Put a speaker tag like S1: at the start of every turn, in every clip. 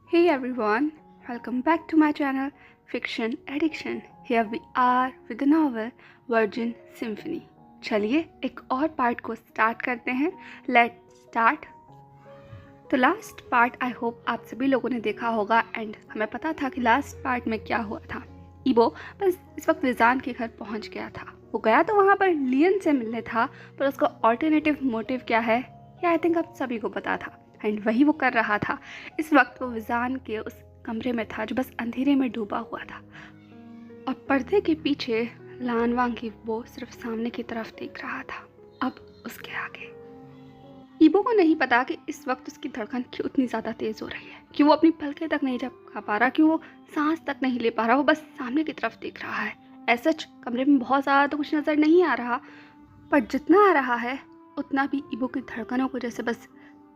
S1: Hey everyone, welcome back to my channel Fiction Addiction. Here we are with the novel Virgin Symphony. चलिए एक और part को start करते हैं. Let's start. तो लास्ट पार्ट आई hope आप सभी लोगों ने देखा होगा एंड हमें पता था कि लास्ट पार्ट में क्या हुआ था. ईबो बस इस वक्त विजान के घर पहुंच गया था. वो गया तो वहाँ पर लियन से मिलने था, पर उसका ऑल्टरनेटिव मोटिव क्या है ये आई थिंक आप सभी को पता था एंड वही वो कर रहा था. इस वक्त वो विजान के उस कमरे में था जो बस अंधेरे में डूबा हुआ था और पर्दे के पीछे लानवांग की वो सिर्फ सामने की तरफ देख रहा था. अब उसके आगे ईबो को नहीं पता कि इस वक्त उसकी धड़कन क्यों इतनी ज़्यादा तेज़ हो रही है, क्यों वो अपनी पलकें तक नहीं झपका पा रहा, क्यों वो सांस तक नहीं ले पा रहा. वो बस सामने की तरफ देख रहा है. ऐसा कमरे में बहुत ज़्यादा तो कुछ नज़र नहीं आ रहा, पर जितना आ रहा है उतना भी ईबो की धड़कनों को जैसे बस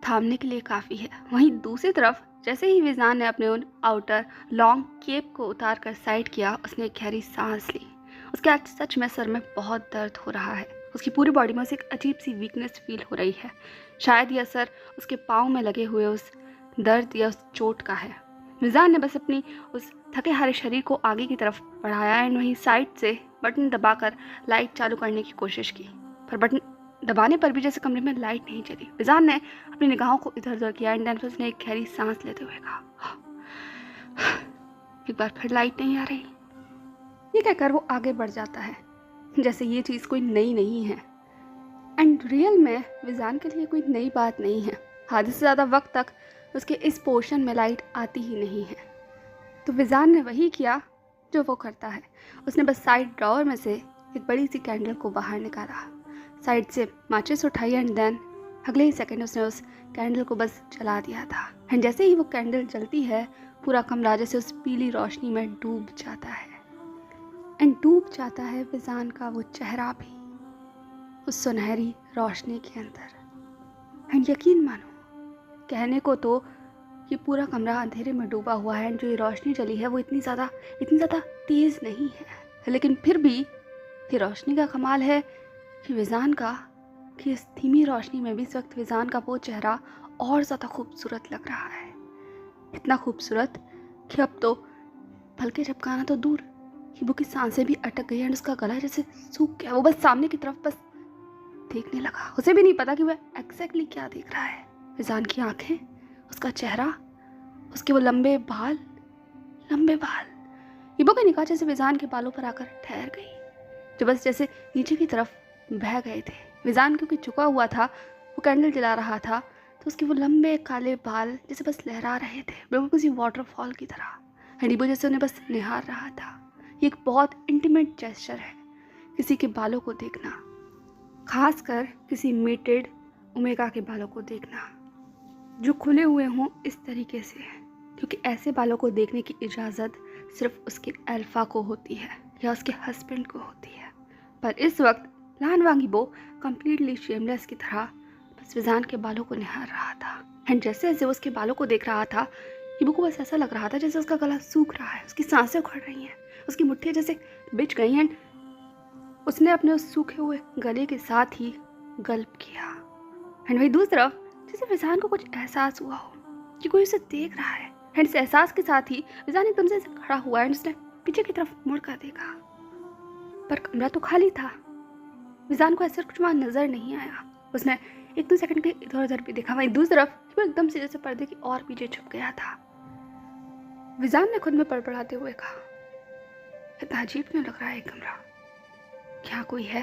S1: थामने के लिए काफ़ी है. वहीं दूसरी तरफ जैसे ही विजान ने अपने उन आउटर लॉन्ग केप को उतार कर साइड किया, उसने एक गहरी सांस ली. उसके आज सच में सर में बहुत दर्द हो रहा है. उसकी पूरी बॉडी में उसे एक अजीब सी वीकनेस फील हो रही है. शायद यह असर उसके पाँव में लगे हुए उस दर्द या उस चोट का है. विजान ने बस अपनी उस थके हारे शरीर को आगे की तरफ बढ़ाया एंड वहीं साइड से बटन दबाकर लाइट चालू करने की कोशिश की, पर बटन दबाने पर भी जैसे कमरे में लाइट नहीं जली. विजान ने अपनी निगाहों को इधर उधर किया एंड देन उसने एक गहरी सांस लेते हुए कहा, एक बार फिर लाइट नहीं आ रही. ये कहकर वो आगे बढ़ जाता है जैसे ये चीज़ कोई नई नहीं है. एंड रियल में विजान के लिए कोई नई बात नहीं है. आधे से ज़्यादा वक्त तक उसके इस पोर्शन में लाइट आती ही नहीं है. तो विजान ने वही किया जो वो करता है. उसने बस साइड ड्रॉअर में से एक बड़ी सी कैंडल को बाहर निकाला, साइड से माचिस उठाई एंड देन अगले ही सेकंड उसने उस कैंडल को बस जला दिया था. एंड जैसे ही वो कैंडल जलती है पूरा कमरा जैसे उस पीली रोशनी में डूब जाता है. एंड डूब जाता है विजान का वो चेहरा भी उस सुनहरी रोशनी के अंदर. एंड यकीन मानो, कहने को तो ये पूरा कमरा अंधेरे में डूबा हुआ है एंड जो ये रोशनी जली है वो इतनी ज़्यादा तेज़ नहीं है, लेकिन फिर भी ये रोशनी का कमाल है कि विजान का कि इस धीमी रोशनी में भी इस वक्त विजान का वो चेहरा और ज़्यादा खूबसूरत लग रहा है. इतना खूबसूरत कि अब तो पलके झपकाना तो दूर, कि वो की सांसें भी अटक गई एंड उसका गला जैसे सूख गया. वो बस सामने की तरफ बस देखने लगा. उसे भी नहीं पता कि वह एग्जैक्टली क्या देख रहा है. विजान की आंखें, उसका चेहरा, उसके वो लंबे बाल. ईबो की निगाह जैसे विजान के बालों पर आकर ठहर गई, जो बस जैसे नीचे की तरफ बह गए थे. विजान क्योंकि झुका हुआ था, वो कैंडल जला रहा था, तो उसके वो लंबे काले बाल जैसे बस लहरा रहे थे, बिल्कुल किसी वाटरफॉल की तरह. एंड ईबो जैसे उन्हें बस निहार रहा था. ये एक बहुत इंटीमेट जेस्चर है, किसी के बालों को देखना, खासकर किसी मेटेड ओमेगा के बालों को देखना जो खुले हुए हों इस तरीके से, क्योंकि ऐसे बालों को देखने की इजाज़त सिर्फ उसके अल्फा को होती है या उसके हस्बैंड को होती है. पर इस वक्त लानवांग ईबो कम्प्लीटली शेमलेस की तरह बस विजान के बालों को निहार रहा था. एंड जैसे जैसे वो उसके बालों को देख रहा था, ईबो को बस ऐसा लग रहा था जैसे उसका गला सूख रहा है, उसकी सांसें उखड़ रही हैं, उसकी मुट्ठियाँ जैसे बिछ गई हैं. उसने अपने उस सूखे हुए गले के साथ ही गल्प किया. एंड वही दूसरी तरफ जैसे विजान को कुछ एहसास हुआ हो कि कोई उसे देख रहा है. एंड इस एहसास के साथ ही विजान एकदम से खड़ा हुआ एंड उसने पीछे की तरफ मुड़कर देखा, पर कमरा तो खाली था. विजान को ऐसा कुछ वहाँ नजर नहीं आया. उसने एक दो सेकंड के इधर उधर भी देखा. वहीं दूसरी तरफ वो एकदम से जैसे पर्दे की और पीछे छुप गया था. विजान ने खुद में बड़बड़ाते हुए कहा, इतना अजीब क्यों लग रहा है कमरा? क्या कोई है?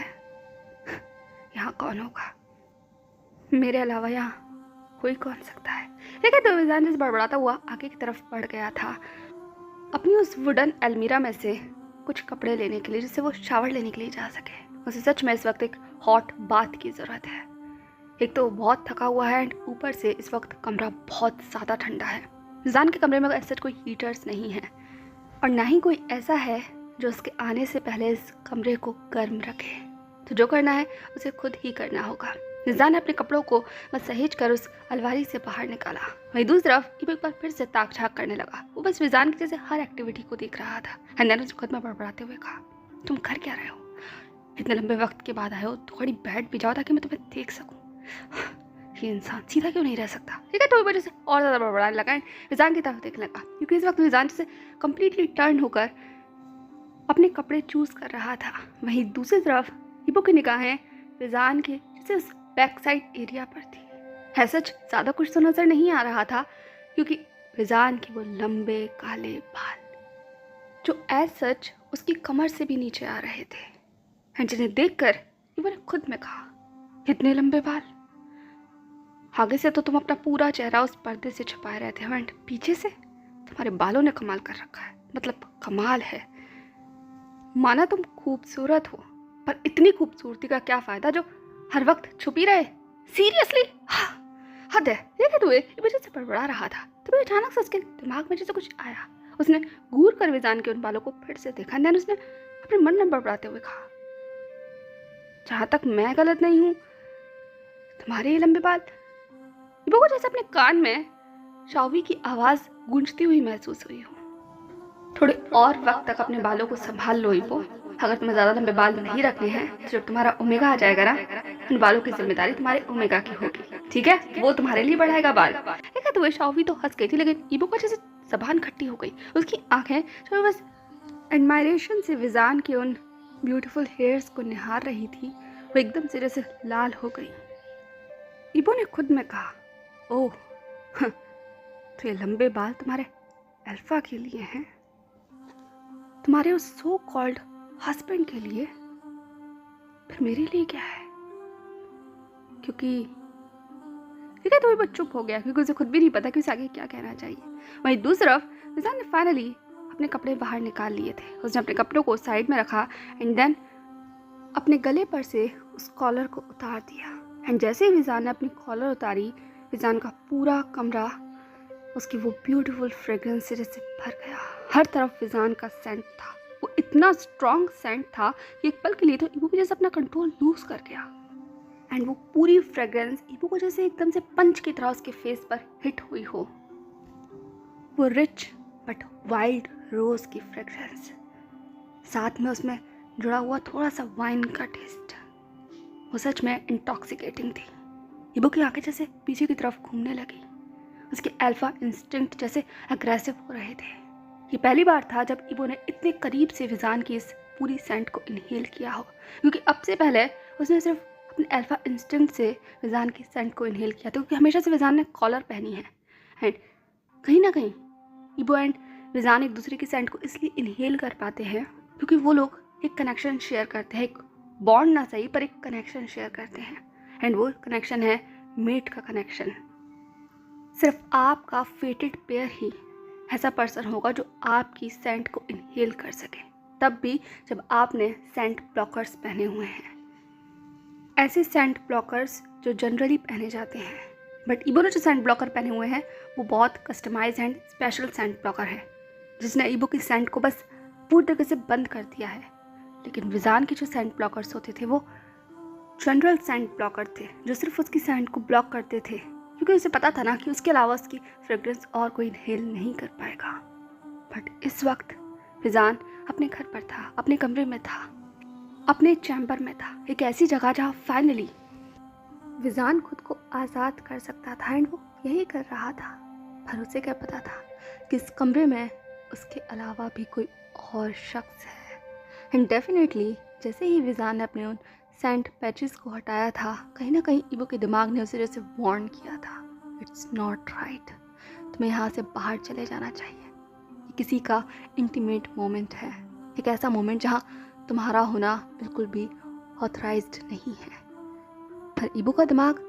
S1: यहाँ कौन होगा? मेरे अलावा यहाँ कोई कौन सकता है? लेकिन तो विजान जिस बड़बड़ाता हुआ आगे की तरफ बढ़ गया था, अपनी उस वुडन अलमीरा में से कुछ कपड़े लेने के लिए, जिससे वो शावर लेने के लिए जा सके. उसे सच में इस वक्त एक हॉट बाथ की ज़रूरत है. एक तो बहुत थका हुआ है एंड ऊपर से इस वक्त कमरा बहुत ज़्यादा ठंडा है. विजान के कमरे में ऐसा कोई हीटर्स नहीं है और ना ही कोई ऐसा है जो उसके आने से पहले इस कमरे को गर्म रखे. तो जो करना है उसे खुद ही करना होगा. विजान ने अपने कपड़ों को बस सहेज कर उस अलमारी से बाहर निकाला. वहीं दूसरी तरफ ईबो एक बार फिर से ताक झाँक करने लगा. वो बस विजान की जैसे हर एक्टिविटी को देख रहा था. हंदन उसे खुद में बड़बड़ाते हुए कहा, तुम कर क्या रहे हो? इतने लंबे वक्त के बाद आए हो, थोड़ी बैठ भी जाओ ताकि मैं तुम्हें देख सकूं. ये इंसान सीधा क्यों नहीं रह सकता। ठीक है, तो इस वजह से और ज़्यादा बड़बड़ाने लगा एंड विजान की तरफ देखने लगा, क्योंकि इस वक्त विजान से कम्प्लीटली टर्न होकर अपने कपड़े चूज़ कर रहा था। वहीं दूसरी तरफ ईबो की निगाहें विजान के जैसे उस बैक साइड एरिया पर थी। है सच ज़्यादा कुछ तो नज़र नहीं आ रहा था, क्योंकि विजान के वो लंबे काले बाल जो एज सच उसकी कमर से भी नीचे आ रहे थे, एंड जिन्हें देखकर ईबो ने खुद में कहा, इतने लंबे बाल, आगे से तो तुम अपना पूरा चेहरा उस पर्दे से छुपाए रहते हो एंड पीछे से तुम्हारे बालों ने कमाल कर रखा है। मतलब कमाल है। माना तुम खूबसूरत हो, पर इतनी खूबसूरती का क्या फ़ायदा जो हर वक्त छुपी रहे। सीरियसली हद है। देखा तू ये वजह से बड़बड़ा रहा था, तो अचानक से उसके दिमाग में जैसे कुछ आया। उसने घूर कर विजान के उन बालों को फिर से देखा, देन उसने अपने मन में बड़बड़ाते हुए कहा, जहाँ तक मैं गलत नहीं हूँ, तुम्हारे ये लंबे बाल। इबो को जैसे अपने कान में शाओवी की आवाज़ गूंजती हुई महसूस हुई हो। थोड़े और वक्त तक अपने बालों को संभाल लो इबो। अगर तुम्हें ज़्यादा लंबे बाल नहीं रखने हैं तो जब तुम्हारा ओमेगा आ जाएगा ना, उन बालों की जिम्मेदारी तुम्हारे ओमेगा की होगी। ठीक है, वो तुम्हारे लिए बढ़ाएगा बाल। ठीक है, तो वह शाओवी तो हंस गई थी, लेकिन इबो को जैसे जबान खट्टी हो गई। उसकी आंखें जो बस एडमायरेशन से विजान के उन ब्यूटीफुल हेयर्स को निहार रही थी, वो एकदम से जैसे लाल हो गई। इबो ने खुद में कहा, ओह तो ये लंबे बाल तुम्हारे अल्फा के लिए हैं, तुम्हारे उस सो कॉल्ड हस्बैंड के लिए, फिर मेरे लिए क्या है। क्योंकि ठीक है, तो वो चुप हो गया, क्योंकि उसे खुद भी नहीं पता कि उसे आगे क्या कहना चाहिए। वहीं दूसरी तरफ विजान ने फाइनली अपने कपड़े बाहर निकाल लिए थे। उसने अपने कपड़ों को साइड में रखा एंड देन अपने गले पर से उस कॉलर को उतार दिया। एंड जैसे ही विजान ने अपनी कॉलर उतारी, विजान का पूरा कमरा उसकी वो ब्यूटीफुल फ्रेग्रेंस से जैसे भर गया। हर तरफ विजान का सेंट था, वो इतना स्ट्रॉन्ग सेंट था कि एक पल के लिए तो इबो भी जैसे अपना कंट्रोल लूज कर गया। एंड वो पूरी फ्रेग्रेंस इबो को जैसे एकदम से पंच की तरह उसके फेस पर हिट हुई हो। वो रिच बट वाइल्ड रोज की फ्रेग्रेंस, साथ में उसमें जुड़ा हुआ थोड़ा सा वाइन का टेस्ट, वो सच में इंटॉक्सिकेटिंग थी। इबो की आंखें जैसे पीछे की तरफ घूमने लगी। उसके अल्फा इंस्टिंक्ट जैसे अग्रेसिव हो रहे थे। ये पहली बार था जब इबो ने इतने करीब से विजान की इस पूरी सेंट को इनहेल किया हो, क्योंकि अब से पहले उसने सिर्फ अपने अल्फा इंस्टिंक्ट से विजान की सेंट को इनहेल किया था, क्योंकि हमेशा से विजान ने कॉलर पहनी है। एंड कहीं ना कहीं इबो एंड विजान एक दूसरे की सेंट को इसलिए इनहेल कर पाते हैं क्योंकि वो लोग एक कनेक्शन शेयर करते हैं। एक बॉन्ड ना सही, पर एक कनेक्शन शेयर करते हैं, एंड वो कनेक्शन है मेट का कनेक्शन। सिर्फ आपका फेटेड पेयर ही ऐसा पर्सन होगा जो आपकी सेंट को इनहेल कर सके, तब भी जब आपने सेंट ब्लॉकर्स पहने हुए हैं। ऐसे सेंट ब्लॉकर्स जो जनरली पहने जाते हैं, बट इबो ने जो सेंट ब्लॉकर पहने हुए हैं वो बहुत customise and special scent blocker है, जिसने इबो की सेंट को बस पूरी तरीके से बंद कर दिया है। लेकिन विजान के जो सेंट ब्लॉकर्स होते थे वो जनरल सेंट ब्लॉकर थे, जो सिर्फ उसकी सेंट को ब्लॉक करते थे, क्योंकि उसे पता था ना कि उसके अलावा उसकी फ्रेग्रेंस और कोई इनहेल नहीं कर पाएगा। बट इस वक्त विजान अपने घर पर था, अपने कमरे में था, अपने चैम्बर में था, एक ऐसी जगह जहाँ फाइनली विजान खुद को आज़ाद कर सकता था, एंड वो यही कर रहा था। पर उसे क्या पता था कि इस कमरे में उसके अलावा भी कोई और शख्स है। एंड डेफिनेटली जैसे ही विजान ने अपने उन सेंट पैचेस को हटाया था, कहीं ना कहीं इबो के दिमाग ने उसे जैसे वार्न किया था, इट्स नॉट राइट, तुम्हें यहाँ से बाहर चले जाना चाहिए। ये किसी का इंटीमेट मोमेंट है, एक ऐसा मोमेंट जहाँ तुम्हारा होना बिल्कुल भी ऑथराइज्ड नहीं है। पर इबो का दिमाग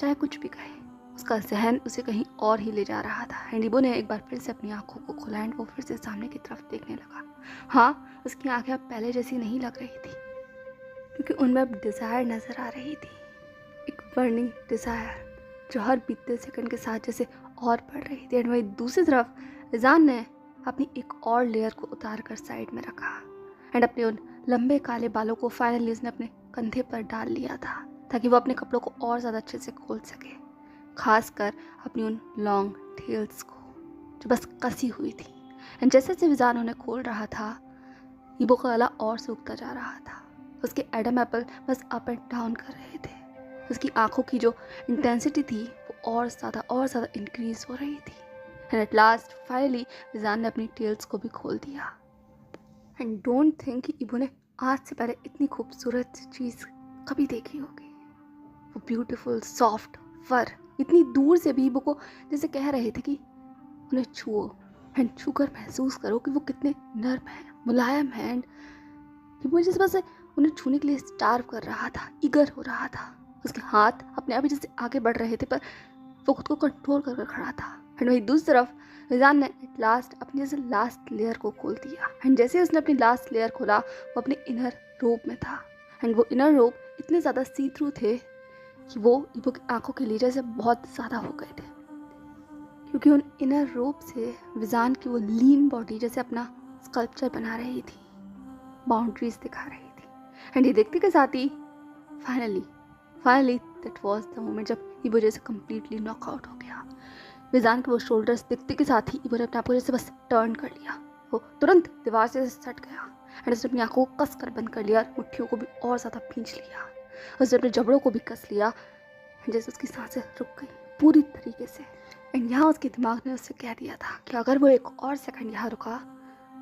S1: चाहे कुछ भी कहे, उसका जहन उसे कहीं और ही ले जा रहा था। एंड इबो ने एक बार फिर से अपनी आंखों को खोला एंड वो फिर से सामने की तरफ देखने लगा। हाँ, उसकी आंखें अब पहले जैसी नहीं लग रही थी, क्योंकि उनमें अब डिज़ायर नज़र आ रही थी, एक बर्निंग डिज़ायर जो हर बीतते सेकंड के साथ जैसे और बढ़ रही थी। एंड वही दूसरी तरफ विजान ने अपनी एक और लेयर को उतार कर साइड में रखा एंड अपने उन लंबे काले बालों को फाइनली उसने अपने कंधे पर डाल लिया था, ताकि वो अपने कपड़ों को और ज़्यादा अच्छे से खोल सके, खासकर अपनी उन लॉन्ग टेल्स को जो बस कसी हुई थी। एंड जैसे जैसे विजान उन्हें खोल रहा था, इबो का गला और सूखता जा रहा था। उसके एडम एप्पल बस अप एंड डाउन कर रहे थे। उसकी आंखों की जो इंटेंसिटी थी वो और ज़्यादा इंक्रीज हो रही थी। एंड एट लास्ट फाइनली विजान ने अपनी टेल्स को भी खोल दिया। एंड डोंट थिंक कि इबो ने आज से पहले इतनी खूबसूरत चीज़ कभी देखी होगी। वो ब्यूटीफुल सॉफ्ट फर इतनी दूर से भी इबो को जैसे कह रहे थे कि उन्हें छुओ एंड छूकर महसूस करो कि वो कितने नर्म हैं, मुलायम हैं। एंड इबो जैसे बस उन्हें छूने के लिए स्टार्व कर रहा था, ईगर हो रहा था। उसके हाथ अपने आप ही जैसे आगे बढ़ रहे थे पर वो खुद को कंट्रोल कर खड़ा था। एंड वही दूसरी तरफ विजान ने एट लास्ट अपनी जैसे लास्ट लेयर को खोल दिया। एंड जैसे उसने अपनी लास्ट लेयर खोला वो अपने इनर रोब में था। एंड वो इनर रोब इतने ज़्यादा सी थ्रू थे कि वो इबो की आंखों के लिए जैसे बहुत ज़्यादा हो गए थे, क्योंकि उन इनर रोब से विजान की वो लीन बॉडी जैसे अपना स्कल्पचर बना रही थी, बाउंड्रीज दिखा रही थी। एंड ये देखते के साथ ही finally that was the moment जब इबो जैसे कम्प्लीटली नॉकआउट हो गया। विजान के वो शोल्डर्स दिखते के साथ ही इबो ने अपने आप को जैसे बस टर्न कर लिया। वो तुरंत दीवार से सट गया एंड उसने अपनी आंखों को कस कर बंद कर लिया और मुट्ठियों को भी और ज़्यादा खींच लिया। उसने अपने जबड़ों को भी कस लिया जैसे उसकी सांसें रुक गई पूरी तरीके से। एंड यहाँ उसके दिमाग ने उससे कह दिया था कि अगर वो एक और सेकंड यहाँ रुका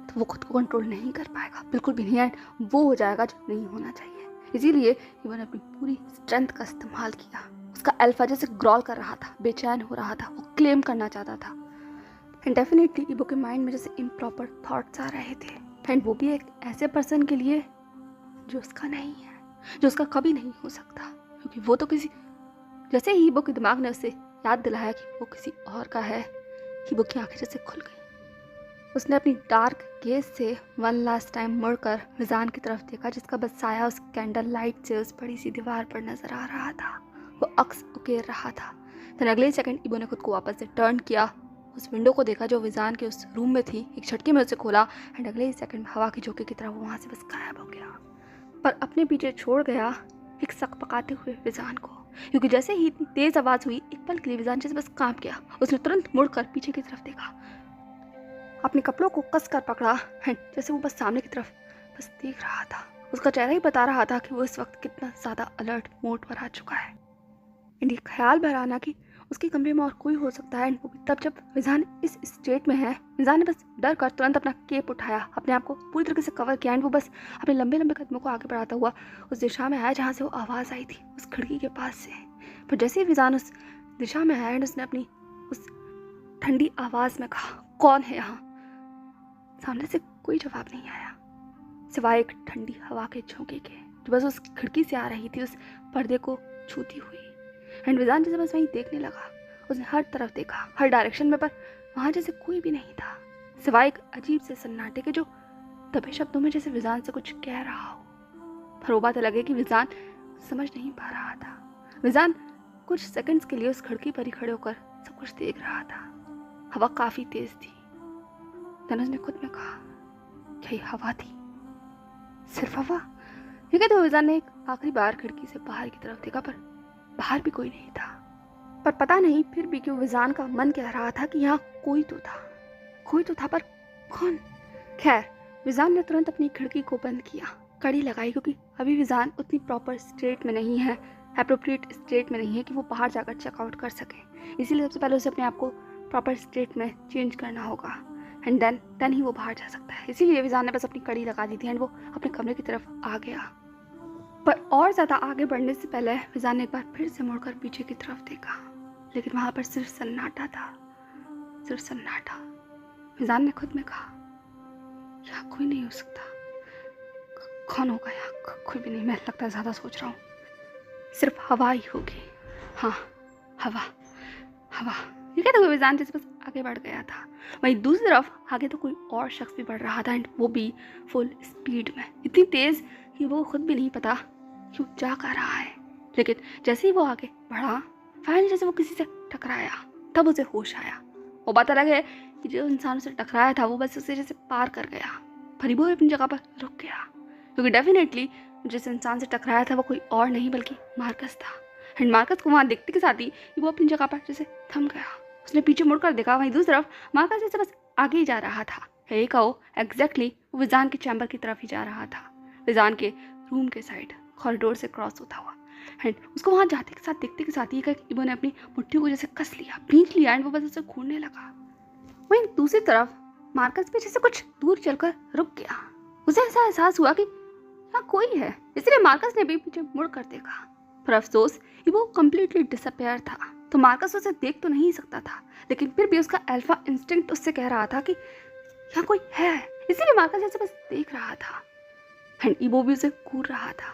S1: तो वो खुद को कंट्रोल नहीं कर पाएगा, बिल्कुल भी नहीं। एंड वो हो जाएगा जो नहीं होना चाहिए। इसीलिए इबो ने अपनी पूरी स्ट्रेंथ का इस्तेमाल किया। उसका अल्फा जैसे ग्रॉल कर रहा था, बेचैन हो रहा था, वो क्लेम करना चाहता था। एंड डेफिनेटली इबो के माइंड में जैसे इम्प्रॉपर थॉट्स आ रहे थे। एंड वो भी एक ऐसे पर्सन के लिए जो उसका नहीं है, जो उसका कभी नहीं हो सकता, क्योंकि वो तो किसी जैसे ही इबो के दिमाग ने उसे याद दिलाया कि वो किसी और का है, इबो की आंखें जैसे खुल गई। उसने अपनी डार्क गेज से वन लास्ट टाइम मुड़कर विजान की तरफ देखा, जिसका बस साया उस कैंडल लाइट से उस बड़ी सी दीवार पर नजर आ रहा था। वो अक्स उकेर रहा था। फिर अगले सेकंड इबो ने खुद को वापस से टर्न किया, उस विंडो को देखा जो विजान के उस रूम में थी, एक झटके में उसे खोला एंड अगले ही सेकंड हवा के झोंके की तरह वो वहाँ से बस गायब हो गया। पर अपने पीछे छोड़ गया एक सकपकाते हुए विजान को, क्योंकि जैसे ही इतनी तेज आवाज़ हुई एक पल के लिए विजान जैसे बस कांप गया। उसने तुरंत मुड़कर पीछे की तरफ देखा, अपने कपड़ों को कस कर पकड़ा एंड जैसे वो बस सामने की तरफ बस देख रहा था। उसका चेहरा ही बता रहा था कि वो इस वक्त कितना ज़्यादा अलर्ट मोड पर आ चुका है। एंड ये ख्याल भर आना कि उसके कमरे में और कोई हो सकता है, एंड वो भी तब जब विजान इस स्टेट में है। विजान ने बस डर कर तुरंत अपना केप उठाया, अपने आप को पूरी तरीके से कवर किया एंड वो बस अपने लंबे लंबे कदमों को आगे बढ़ाता हुआ उस दिशा में आया जहाँ से वो आवाज़ आई थी, उस खिड़की के पास से। पर जैसे ही विजान उस दिशा में आया एंड उसने अपनी उस ठंडी आवाज़ में कहा, कौन है यहाँ? सामने से कोई जवाब नहीं आया सिवाय एक ठंडी हवा के झोंके के, जो बस उस खिड़की से आ रही थी, उस पर्दे को छूती हुई। एंड विजान जैसे बस वहीं देखने लगा। उसने हर तरफ देखा, हर डायरेक्शन में, पर वहाँ जैसे कोई भी नहीं था सिवाय एक अजीब से सन्नाटे के जो दबे शब्दों में जैसे विजान से कुछ कह रहा हो। पर वो बात अलग है कि विजान समझ नहीं पा रहा था। विजान कुछ सेकंड्स के लिए उस खिड़की पर ही खड़े होकर सब कुछ देख रहा था। हवा काफ़ी तेज थी। धनुष ने खुद में कहा, क्या ये हवा थी? सिर्फ हवा? ये कहते हुए विजान ने एक आखिरी बार खिड़की से बाहर की तरफ देखा, पर बाहर भी कोई नहीं था। पर पता नहीं फिर भी क्यों विजान का मन कह रहा था कि यहाँ कोई तो था, पर कौन? खैर, विजान ने तुरंत अपनी खिड़की को बंद किया, कड़ी लगाई, क्योंकि अभी विजान उतनी प्रॉपर स्टेट में नहीं है, एप्रोप्रिएट स्टेट में नहीं है कि वो बाहर जाकर चेकआउट कर सके। इसीलिए सबसे पहले उसे अपने आप को प्रॉपर स्टेट में चेंज करना होगा एंड देन ही वो बाहर जा सकता है। इसीलिए विजान ने बस अपनी कड़ी लगा दी थी एंड वो अपने कमरे की तरफ आ गया। पर और ज़्यादा आगे बढ़ने से पहले विजान ने एक बार फिर से मुड़कर पीछे की तरफ देखा, लेकिन वहाँ पर सिर्फ सन्नाटा था, सिर्फ सन्नाटा। विजान ने खुद में कहा, यहाँ कोई नहीं हो सकता। कौन होगा यहाँ? कोई भी नहीं। मैं लगता है ज़्यादा सोच रहा हूँ। सिर्फ हवा ही होगी। हाँ, हवा। ये कहते हुए विजान जैसे बस आगे बढ़ गया था। वहीं दूसरी तरफ आगे तो कोई और शख्स भी बढ़ रहा था एंड वो भी फुल स्पीड में, इतनी तेज़ कि वो खुद भी नहीं पता क्यों जा कर रहा है। लेकिन जैसे ही वो आगे बढ़ा, फाइनली जैसे वो किसी से टकराया, तब उसे होश आया। वो बात अलग है कि जो इंसान उसे टकराया था वो बस उसे जैसे पार कर गया, पर वो अपनी जगह पर रुक गया, क्योंकि डेफिनेटली जिस इंसान से टकराया था वो कोई और नहीं बल्कि मार्कस था। एंड मार्कस को वहाँ देखते के साथ ही वो अपनी जगह पर जैसे थम गया। उसने पीछे मुड़कर देखा, वहीं दूसरी तरफ मार्कस जैसे बस आगे ही जा रहा था। यही कहो एग्जैक्टली वो विजान के चैम्बर की तरफ ही जा रहा था, विजान के रूम के साइड कॉरिडोर से क्रॉस होता हुआ। एंड उसको वहाँ जाते के साथ देखते के साथ ही एक इबो ने अपनी मुट्ठी को जैसे कस लिया, भींच लिया एंड वो बस उसे घूरने लगा। वहीं दूसरी तरफ मार्कस पीछे से कुछ दूर चलकर रुक गया। उसे ऐसा एहसास हुआ कि यहाँ कोई है, इसलिए मार्कस ने भी पीछे मुड़ कर देखा, पर अफसोस वो कम्प्लीटली डिसअपेयर था। तो मार्कस उसे देख तो नहीं सकता था, लेकिन फिर भी उसका अल्फा इंस्टिंक्ट उससे कह रहा था कि यहाँ कोई है, इसीलिए मार्कस ऐसे बस देख रहा था। एंड इबो भी उसे घूर रहा था,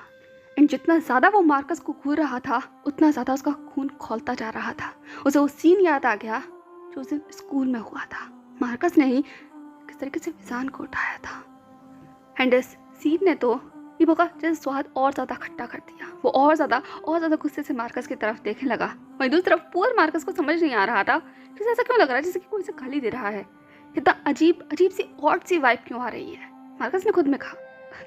S1: एंड जितना ज़्यादा वो मार्कस को घूर रहा था उतना ज़्यादा उसका खून खौलता जा रहा था। उसे वो सीन याद आ गया जो उस दिन स्कूल में हुआ था। मार्कस ने ही किस तरीके से विजान को उठाया था, एंड इस सीन ने तो इबो का जैसे स्वाद और ज़्यादा खट्टा कर दिया। वो और ज़्यादा गुस्से से मार्कस की तरफ देखने लगा। वहीं दूसरी तरफ पूर मार्कस को समझ नहीं आ रहा था कि ऐसा क्यों लग रहा है जैसे कि कोई इसे गाली दे रहा है, इतना अजीब सी ऑड सी वाइब क्यों आ रही है। मार्कस ने खुद में कहा,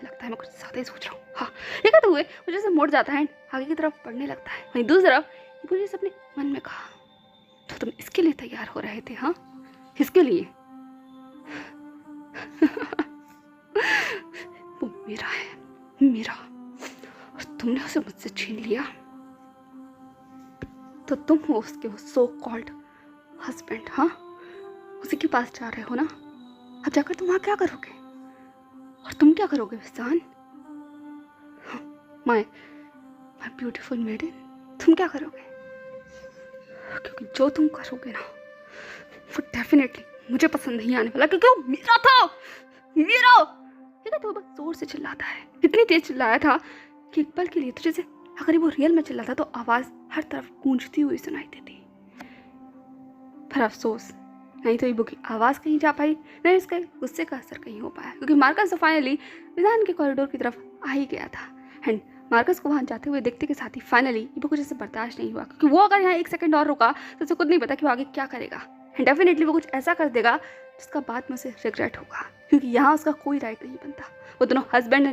S1: लगता है मैं कुछ ज़्यादा ही सोच रहा हूँ। हाँ, ये कहते हुए वो जैसे मुड़ जाता है, आगे की तरफ बढ़ने लगता है। वहीं दूसरी तरफ इबो ने अपने मन में कहा, तो तुम इसके लिए तैयार हो रहे थे? हाँ, इसके लिए? वो मेरा है, मेरा, और तुमने उसे मुझसे छीन लिया, तो तुम हो उसके वो सो कॉल्ड हस्बैंड। हाँ, उसी के पास जा रहे हो ना? अब जाकर तुम वहाँ क्या करोगे? और तुम क्या करोगे विजान? माय ब्यूटीफुल मेडन, तुम क्या करोगे? क्योंकि जो तुम करोगे ना वो डेफिनेटली मुझे पसंद नहीं आने वाला, क्योंकि वो मेरा था, मेरा। ठीक है, तो बस जोर से चिल्लाता है, इतनी तेज चिल्लाया था कि एक पल के लिए तो जैसे अगर वो रियल में चिल्लाता तो आवाज़ हर तरफ गूंजती हुई सुनाई देती। पर अफसोस, नहीं तो इबो की आवाज़ कहीं जा पाई, नहीं इसका गुस्से का असर कहीं हो पाया, क्योंकि मार्कस तो फाइनली विजान के कॉरिडोर की तरफ आ ही गया था। एंड मार्कस को वहाँ जाते हुए देखते के साथ ही फाइनली इबो को जैसे बर्दाश्त नहीं हुआ, क्योंकि वो अगर यहाँ एक सेकंड और रुका तो उसे खुद नहीं पता कि वो आगे क्या करेगा। एंड डेफिनेटली वो कुछ ऐसा कर देगा जिसका बाद में उसे रिग्रेट होगा, क्योंकि यहाँ उसका कोई राइट नहीं बनता। वो दोनों हस्बैंड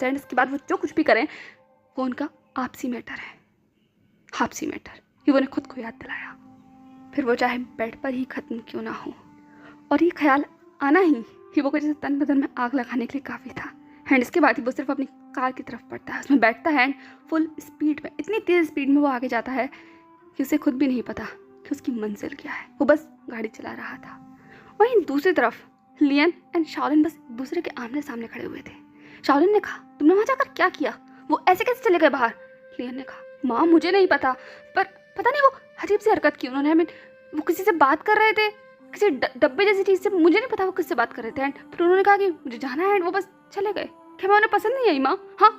S1: एंड इसके बाद वो जो कुछ भी करें वो उनका आपसी मैटर है, आपसी मैटर। इबो ने खुद को याद दिलाया, फिर वो चाहे बेड पर ही ख़त्म क्यों ना हो। और ये ख्याल आना ही इबो को जैसे तन बदन में आग लगाने के लिए काफ़ी था। एंड इसके बाद ही वो सिर्फ अपनी कार की तरफ बढ़ता है, उसमें बैठता है एंड फुल स्पीड में, इतनी तेज़ स्पीड में वो आगे जाता है कि उसे खुद भी नहीं पता कि उसकी मंजिल क्या है। वो बस गाड़ी चला रहा था। वहीं दूसरी तरफ लियन एंड शाओलिन बस एक दूसरे के आमने सामने खड़े हुए थे। शाओलिन ने कहा, तुमने वहाँ जाकर क्या किया? वो ऐसे कैसे चले गए बाहर? लियन ने कहा, माँ मुझे नहीं पता, पर पता नहीं वो अजीब सी हरकत की उन्होंने। वो किसी से बात कर रहे थे, किसी डब्बे जैसी चीज़ से, मुझे नहीं पता वो किससे बात कर रहे थे। एंड फिर उन्होंने कहा कि मुझे जाना है, एंड वो बस चले गए। क्या मैं उन्हें पसंद नहीं आई माँ? हाँ,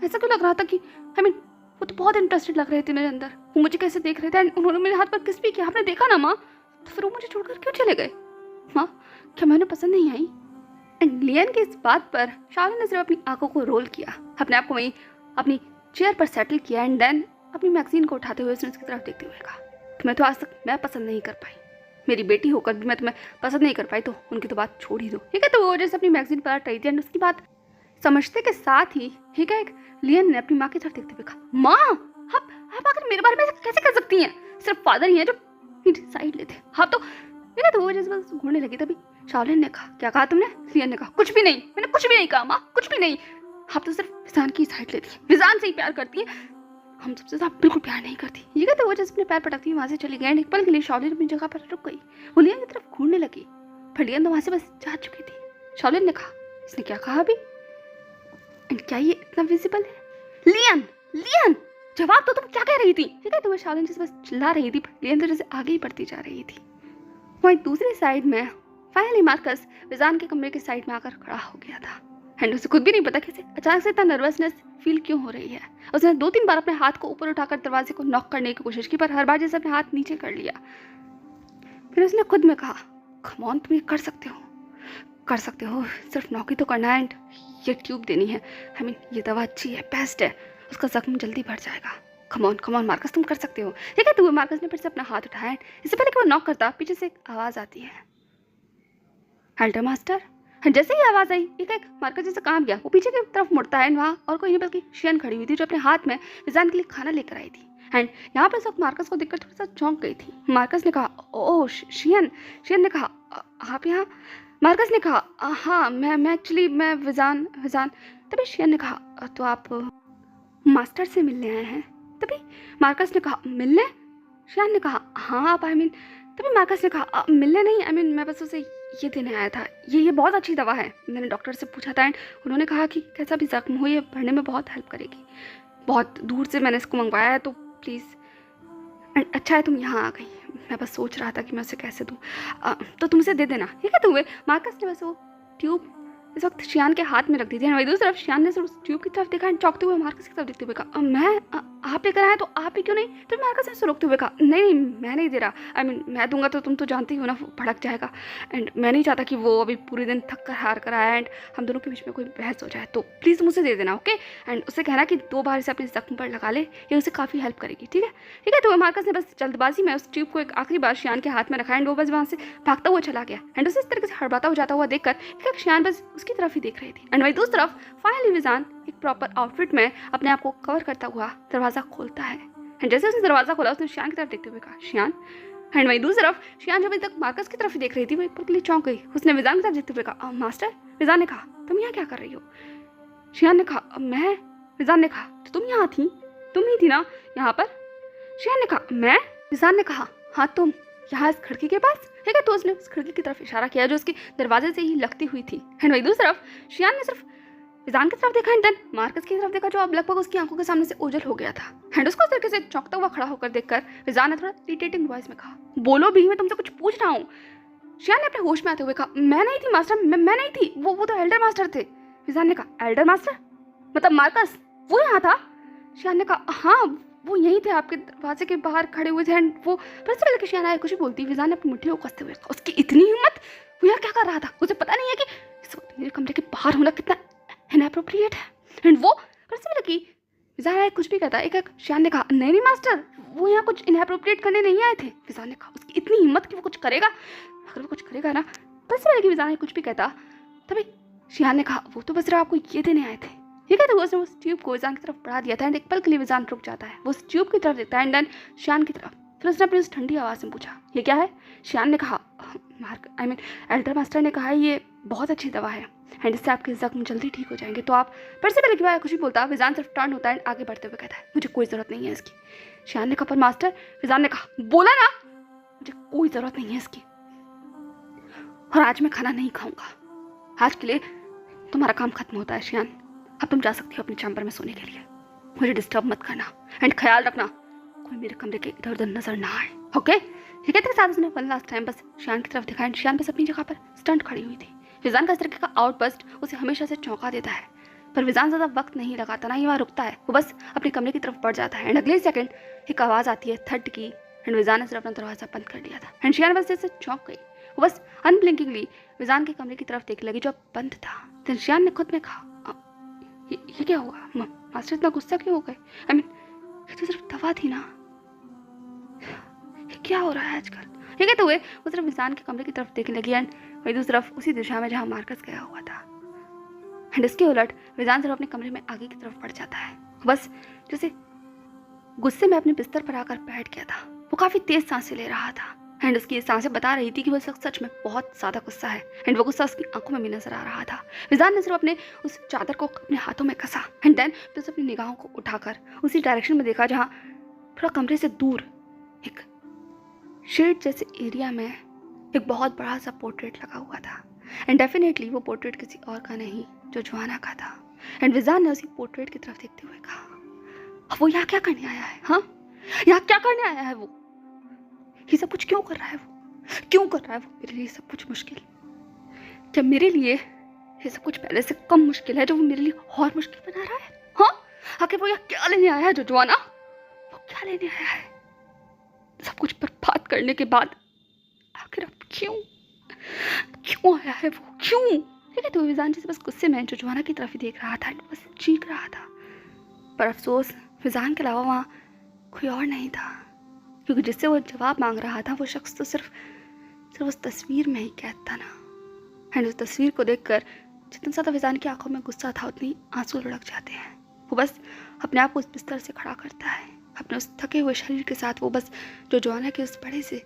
S1: ऐसा क्यों लग रहा था कि वो तो बहुत इंटरेस्टेड लग रहे थे मेरे अंदर, वो मुझे कैसे देख रहे थे, एंड उन्होंने मेरे हाथ पर किस भी किया, आपने देखा ना माँ? तो फिर वो मुझे छोड़कर क्यों चले गए माँ? क्या मैं उन्हें पसंद नहीं आई? एंड लियन की इस बात पर शाओलिन ने सिर्फ अपनी आंखों को रोल किया, अपने आप को वहीं अपनी चेयर पर सेटल किया, एंड देन अपनी मैगजीन को उठाते हुए उसने उसकी तरफ देखते हुए कहा, तुम्हें तो आज तक मैं पसंद नहीं कर पाई, मेरी बेटी होकर भी मैं तुम्हें पसंद नहीं कर पाई, तो उनकी तो बात छोड़ ही दो। ठीक है, तो वो जैसे अपनी मैगजीन पर रही थी, एंड उसकी बात समझते के साथ ही ठीक है लियन ने अपनी माँ की तरफ देखते हुए कहा, माँ आप आकर मेरे बारे में कैसे कर सकती हैं? सिर्फ फादर ही है जो साइड लेते। हाँ तो ठीक है, तो वो जैसे बस घूरने लगी, तभी शाओलिन ने कहा, क्या कहा तुमने? लियन ने कहा, कुछ भी नहीं, मैंने कुछ भी नहीं कहा माँ, कुछ भी नहीं। आप तो सिर्फ विजान की साइड लेती है, विजान से ही प्यार करती है, हम सबसे ज़्यादा बिल्कुल प्यार नहीं करती। ये कहते वो जैसे अपने पैर पटकती हुई वहाँ से चली गई। एक पल के लिए शाओलिन अपनी जगह पर रुक गई, वो लियन की तरफ घूरने लगी, पर लियन तो वहाँ से बस जा चुकी थी। शाओलिन ने कहा, इसने क्या कहा अभी? एंड क्या ये इतना विजिबल है? लियन लियन जवाब तो, तुम क्या कह रही थी? ठीक है, तो वो शाओलिन जैसे बस चिल्ला रही थी, लियन तो जैसे आगे ही बढ़ती जा रही थी। वहीं दूसरी साइड में फाइनली मार्कस विजान के कमरे के साइड में आकर खड़ा हो गया था, एंड उसे खुद भी नहीं पता कैसे अचानक से इतना नर्वसनेस फील क्यों हो रही है। उसने 2-3 बार अपने हाथ को ऊपर उठाकर दरवाजे को नॉक करने की कोशिश की, पर हर बार जैसे अपने हाथ नीचे कर लिया। फिर उसने खुद में कहा, कम ऑन, तुम ये कर सकते हो, सिर्फ नॉक ही तो करना है, एंड ये ट्यूब देनी है, ये दवा अच्छी है, बेस्ट है, उसका जख्म जल्दी भर जाएगा। कम ऑन मार्कस, तुम कर सकते हो। ठीक है, तो मार्कस ने फिर से अपना हाथ उठाया। इससे पहले कि वो नॉक करता, पीछे से एक आवाज़ आती है, हेल्टर मास्टर। जैसे ही आवाज़ आई, एक मार्कस जैसे काम गया, वो पीछे की तरफ मुड़ता है, वहाँ और कोई नहीं बल्कि शियन खड़ी हुई थी, जो अपने हाथ में विजान के लिए खाना लेकर आई थी। एंड यहाँ पर सब मार्कस को देखकर थोड़ा सा चौंक गई थी। मार्कस ने कहा, ओह शियन ने कहा, आप यहाँ? मार्कस ने कहा, हाँ मैं एक्चुअली मैं विजान। तभी शियन ने कहा, तो आप मास्टर से मिलने आए हैं। तभी मार्कस ने कहा, मिलने? शियान ने कहा, हाँ आप तभी मार्कस ने कहा, मिलने नहीं, मैं बस उसे ये देने आया था। ये बहुत अच्छी दवा है। मैंने डॉक्टर से पूछा था एंड उन्होंने कहा कि कैसा भी जख्म हो ये भरने में बहुत हेल्प करेगी। बहुत दूर से मैंने इसको मंगवाया है, तो प्लीज़। एंड अच्छा है तुम यहाँ आ गई। मैं बस सोच रहा था कि मैं उसे कैसे दूँ। तो तुम उसे दे देना। ये क्या हुए? मार्कस ने बस वो ट्यूब इस वक्त शियान के हाथ में रख दी थी। वही दूसरी तरफ शियान ने सिर्फ उस ट्यूब की तरफ देखा एंड चौंकते हुए मार्कस की तरफ देखते हुए कहा, मैं आप लेकर आए तो आप ही क्यों नहीं? तो मार्कस ने उसे रोकते हुए कहा, नहीं मैं नहीं दे रहा। मैं दूंगा तो तुम तो जानती हो ना, वो भड़क जाएगा एंड मैं नहीं चाहता कि वो अभी पूरे दिन थक कर हार कर आया एंड हम दोनों के बीच में कोई बहस हो जाए। तो प्लीज़ मुझे दे देना, ओके? एंड उसे कहना कि 2 बार इसे अपने जख्म पर लगा ले, ये उसे काफ़ी हेल्प करेगी। ठीक है। तो मार्कस ने बस जल्दबाजी में उस ट्यूब को एक आखिरी बार शियान के हाथ में रखा एंड वो बस वहाँ से भागता हुआ चला गया। एंड उसे इस तरीके से हड़बड़ाता हो जाता हुआ देखकर शियान बस उसकी तरफ ही देख रही थी। एंड वही दूसरी तरफ फाइनली विजान एक प्रॉपर आउटफिट में अपने आप को कवर करता हुआ दरवाज़ा खोलता है। एंड जैसे उसने दरवाज़ा खोला उसने शियान की तरफ देखते हुए कहा, शियान। एंड वही दूसरी तरफ शियान जो अभी तक मार्कस की तरफ ही देख रही थी वो एक पल के लिए चौंक गई। उसने विजान की तरफ देखते हुए कहा, मास्टर? विजान ने कहा, तुम यहाँ क्या कर रही हो? शियान ने कहा, मैं? विजान ने कहा, तो तुम यहाँ थी? तुम ही थी ना यहाँ पर? शियान ने कहा, मैं? विजान ने कहा, हाँ तुम यहाँ इस खिड़की के पास। ठीक है। तो उसने उस खिड़की की तरफ इशारा किया जो उसके दरवाजे से ही लगती हुई थी। एंड वही दूसरी तरफ शियान ने सिर्फ विजान की तरफ देखा एंड देन मार्कस की तरफ देखा जो अब लगभग उसकी आंखों के सामने से ओझल हो गया था। एंड उसको उस तरीके से चौंकता हुआ खड़ा होकर देखकर विजान ने थोड़ा इरिटेटिंग वॉइस में कहा, बोलो भी, मैं तुमसे कुछ पूछ रहा हूँ। शियान ने अपने होश में आते हुए कहा, मैं नहीं थी मास्टर, मैं नहीं थी, वो तो एल्डर मास्टर थे। विजान ने कहा, एल्डर मास्टर मतलब मार्कस वो यहाँ था? शियान ने कहा, हाँ वो यहीं थे, आपके दरवाजे के बाहर खड़े हुए थे। एंड वो फिर से पहले कि शियान आए कुछ बोलती, विजान ने अपनी मुट्ठियों को कसते हुए, उसकी इतनी हिम्मत, वो यहाँ क्या कर रहा था? उसे पता नहीं है कि इस वक्त मेरे कमरे के बाहर होना कितना इनएप्रोप्रिएट है? एंड वो फिर से पहले कि विजान आए कुछ भी कहता। एक शियान ने कहा, नहीं मास्टर, वो यहाँ कुछ इनएप्रोप्रिएट करने नहीं आए थे। विजान ने कहा, उसकी इतनी हिम्मत कि वो कुछ करेगा? अगर वो कुछ करेगा ना। फिर से पहले कि विजान कुछ भी कहता तभी शियान ने कहा, वो तो बस आपको ये देने आए थे। ठीक है। तो उसने उस ट्यूब को विजान की तरफ बढ़ा दिया था एंड एक पल के लिए विजान रुक जाता है। वो उस ट्यूब की तरफ देखता है एंड देन शियान की तरफ। फिर उसने अपनी उस ठंडी आवाज़ में पूछा, ये क्या है? शियान ने कहा, एल्डर मास्टर ने कहा ये बहुत अच्छी दवा है एंड इससे आपके जख्म जल्दी ठीक हो जाएंगे। तो आप फिर से पहले कि कुछ भी बोलता विजान सिर्फ टर्न होता है एंड आगे बढ़ते हुए कहता है, मुझे कोई ज़रूरत नहीं है इसकी। शियान ने कहा, पर मास्टर? विजान ने कहा, बोला ना, मुझे कोई ज़रूरत नहीं है इसकी और आज मैं खाना नहीं खाऊंगा। आज के लिए तुम्हारा काम खत्म होता है शियान। अब तुम जा सकती हो अपने चैम्बर में सोने के लिए। मुझे डिस्टर्ब मत करना एंड ख्याल रखना कोई मेरे कमरे के इधर उधर नजर ना आए, ओके? ठीक है। तो साथ उसने वन लास्ट टाइम बस शियान की तरफ देखा एंड शियान बस अपनी जगह पर स्टंट खड़ी हुई थी। विजान का इस तरीके का आउटबस्ट उसे हमेशा से चौंका देता है, पर विजान ज़्यादा वक्त नहीं लगाता, ना ही वहाँ रुकता है। वो बस अपने कमरे की तरफ बढ़ जाता है एंड अगले सेकंड एक आवाज़ आती है थर्ड की एंड विजान ने सिर्फ अपना दरवाज़ा बंद कर लिया था एंड शियान बस जैसे चौंक गई। वो बस अनब्लिंकिंगली विजान के कमरे की तरफ देखने लगी जो अब बंद था। तो शियान ने खुद में कहा, ये क्या हुआ? मास्टर इतना गुस्सा क्यों हो गए? ये तो सिर्फ दवा थी ना, ये क्या हो रहा है आजकल? ठीक है। तो वो सिर्फ विजान के कमरे की तरफ देखने लगी एंड वही दूसरी तरफ उसी दिशा में जहाँ मार्कस गया हुआ था। एंड इसके उलट विजान सिर्फ अपने कमरे में आगे की तरफ बढ़ जाता है। बस जैसे गुस्से में अपने बिस्तर पर आकर बैठ गया था। वो काफ़ी तेज सांसें ले रहा था एंड उसकी सांसें बता रही थी कि वो सच में बहुत ज़्यादा गुस्सा है एंड वो गुस्सा उसकी आंखों में भी नजर आ रहा था। विजान ने सिर्फ अपने उस चादर को अपने हाथों में कसा एंड देन फिर अपनी निगाहों को उठाकर उसी डायरेक्शन में देखा जहाँ थोड़ा कमरे से दूर एक शेड जैसे एरिया में एक बहुत बड़ा सा पोर्ट्रेट लगा हुआ था। एंड डेफिनेटली वो पोर्ट्रेट किसी और का नहीं, जोआना का था। एंड विजान ने उसी पोर्ट्रेट की तरफ देखते हुए कहा, अब वो यहाँ क्या करने आया है? हाँ, यहाँ क्या करने आया है वो? ये सब कुछ क्यों कर रहा है वो? क्यों कर रहा है वो मेरे लिए सब कुछ मुश्किल? क्या मेरे लिए ये सब कुछ पहले से कम मुश्किल है जो वो मेरे लिए और मुश्किल बना रहा है? हाँ, आखिर वो यहाँ क्या लेने आया है जोआना? वो क्या लेने आया है? सब कुछ बर्बाद करने के बाद आखिर अब क्यों आया है वो? क्यों? ठीक है। तो विजान जैसे बस गुस्से में जोआना की तरफ ही देख रहा था, बस चीख रहा था। पर अफसोस विजान के अलावा वहाँ कोई और नहीं था, क्योंकि जिससे वो जवाब मांग रहा था वो शख्स तो सिर्फ उस तस्वीर में ही कैद था ना। एंड उस तस्वीर को देखकर जितना ज़्यादा विजान की आंखों में गुस्सा था उतनी आंसू लुढ़क जाते हैं। वो बस अपने आप को उस बिस्तर से खड़ा करता है, अपने उस थके हुए शरीर के साथ वो बस जोआना के उस बड़े से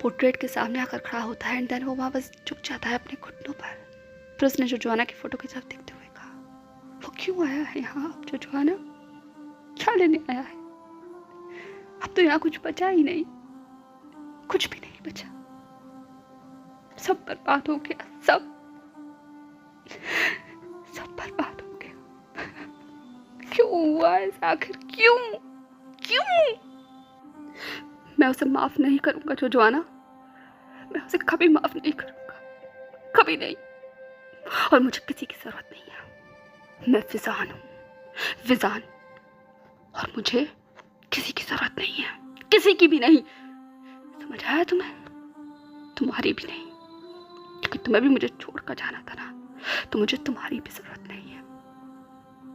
S1: पोर्ट्रेट के सामने आकर खड़ा होता है एंड देन वो वहाँ बस झुक जाता है अपने घुटनों पर। फिर उसने जोआना की फ़ोटो की तरफ देखते हुए कहा, वो क्यों आया है यहाँ अब जोआना? क्या लेने आया है? अब तो यहाँ कुछ बचा ही नहीं, कुछ भी नहीं बचा, सब बर्बाद हो गया, सब बर्बाद हो गया। क्यों हुआ ऐसा आखिर, क्यों क्यों? मैं उसे माफ नहीं करूंगा जोआना, मैं उसे कभी माफ नहीं करूंगा, कभी नहीं। और मुझे किसी की जरूरत नहीं है, मैं फिजान हूँ, फिजान, और मुझे किसी की जरूरत नहीं है, किसी की भी नहीं। समझ आया तुम्हें? तुम्हारी भी नहीं, क्योंकि तुम्हें भी मुझे छोड़कर जाना था ना, तो मुझे तुम्हारी भी जरूरत नहीं है,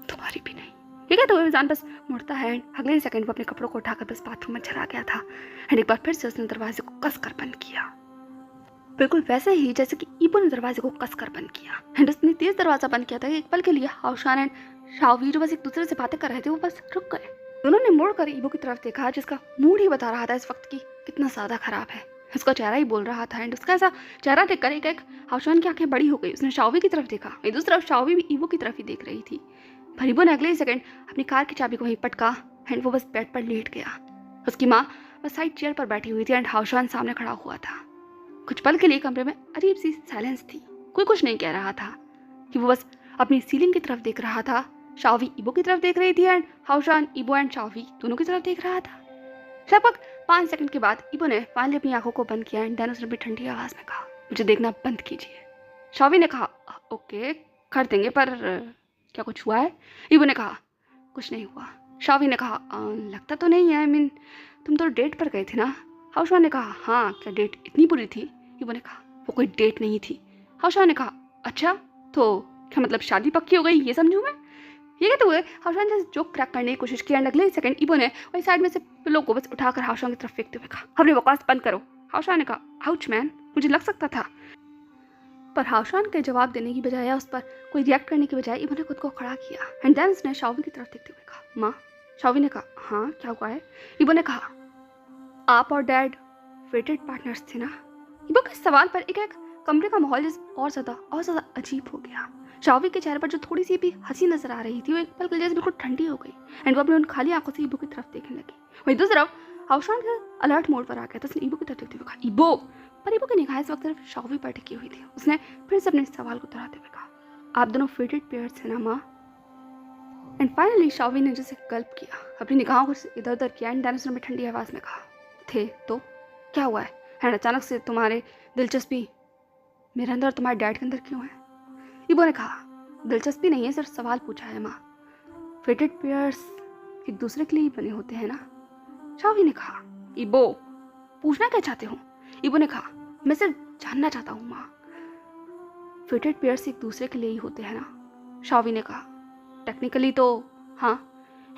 S1: तुम्हारी भी नहीं। ठीक है, तो फिजान बस मुड़ता है एंड अगले ही सेकंड वो अपने कपड़ों को उठाकर बस बाथरूम में चला गया था एंड एक बार फिर से उसने दरवाजे को कस कर बंद किया, बिल्कुल वैसे ही जैसे कि ईबो ने दरवाजे को कस कर बंद किया। एंड उसने तेज दरवाजा बंद किया था कि एक पल के लिए हाउशान एंड शाओवी जो बस एक दूसरे से बातें कर रहे थे वो बस रुक गए। दोनों ने मुड़कर ईबो की तरफ देखा, जिसका मूड ही बता रहा था इस वक्त की कितना ज्यादा खराब है। उसका चेहरा ही बोल रहा था एंड उसका ऐसा चेहरा देखकर एक हाउशान की आंखें बड़ी हो गई। उसने शाओवी की तरफ देखा, दूसरी तरफ शाओवी भी ईबो की तरफ ही देख रही थी। पर ईबो ने अगले ही सेकंड अपनी कार की चाबी को वहीं पटका एंड वो बस बेड पर लेट गया। उसकी माँ बस साइड चेयर पर बैठी हुई थी एंड हाउशान सामने खड़ा हुआ था। कुछ पल के लिए कमरे में अजीब सी साइलेंस थी, कोई कुछ नहीं कह रहा था कि वो बस अपनी सीलिंग की तरफ देख रहा था। शाओवी ईबो की तरफ देख रही थी एंड हाउशान ईबो एंड शाओवी दोनों की तरफ देख रहा था। लगभग 5 सेकंड के बाद ईबो ने फाइनली अपनी आंखों को बंद किया एंड देन उसने भी ठंडी आवाज में कहा, मुझे देखना बंद कीजिए। शाओवी ने कहा, ओके कर देंगे, पर क्या कुछ हुआ है? ईबो ने कहा, कुछ नहीं हुआ। शाओवी ने कहा, लगता तो नहीं है, आई मीन तुम तो डेट पर गए थे ना। हाउशान ने कहा, हाँ क्या डेट इतनी बुरी थी? ईबो ने कहा, वो कोई डेट नहीं थी। हाउशान ने कहा, अच्छा तो क्या मतलब शादी पक्की हो गई, ये समझूं मैं? ये कहते हुए हाउशान जैसे जोक क्रैक करने की कोशिश की एंड अगले सेकंड ईबो ने वही साइड में से पिलो को बस उठाकर हाउशान की तरफ फेंकते हुए कहा, अपनी बकवास बंद करो। हाउशान ने कहा, आउच मैन, मुझे लग सकता था। पर हाउशान के जवाब देने की बजाय उस पर कोई रिएक्ट करने की बजाय ईबो ने खुद को खड़ा किया एंड देन उसने शाओवी की तरफ देखते हुए कहा, माँ। शाओवी ने कहा, हाँ क्या हुआ है? ईबो ने कहा, आप और डैड फेटेड पार्टनर्स थे ना? ईबो के सवाल पर एक कमरे का माहौल और ज्यादा अजीब हो गया। शाओवी के चेहरे पर जो थोड़ी सी भी हंसी नजर आ रही थी वो एक पल के लिए बिल्कुल ठंडी हो गई एंड वो अपने उन खाली आंखों से ईबो की तरफ देखने लगी। वहीं दूसरी तरफ हाउशान के अलर्ट मोड पर आ गया था। उसने ईबो की तरफ देखते हुए कहा, ईबो। पर ईबो की निगाहें इस वक्त सिर्फ शाओवी पर टिकी हुई थी। उसने फिर से अपने सवाल को दोहराते हुए कहा, आप दोनों फेटेड पेयर्स हैं ना माँ? एंड फाइनली शाओवी ने जैसे गल्प किया, अपनी निगाहों को इधर उधर किया एंड देन उसने ठंडी आवाज में कहा, थे तो क्या हुआ है? एंड अचानक से तुम्हारे दिलचस्पी मेरे अंदर तुम्हारे डैड के अंदर क्यों है? ईबो ने कहा, दिलचस्पी नहीं है, सिर्फ सवाल पूछा है माँ। फेटेड पेयर्स एक दूसरे के लिए ही बने होते हैं ना? शाओवी ने कहा, ईबो पूछना क्या चाहते हो? ईबो ने कहा, मैं सिर्फ जानना चाहता हूँ माँ, फेटेड पेयर्स एक दूसरे के लिए ही होते हैं ना? शाओवी ने कहा, टेक्निकली तो हाँ,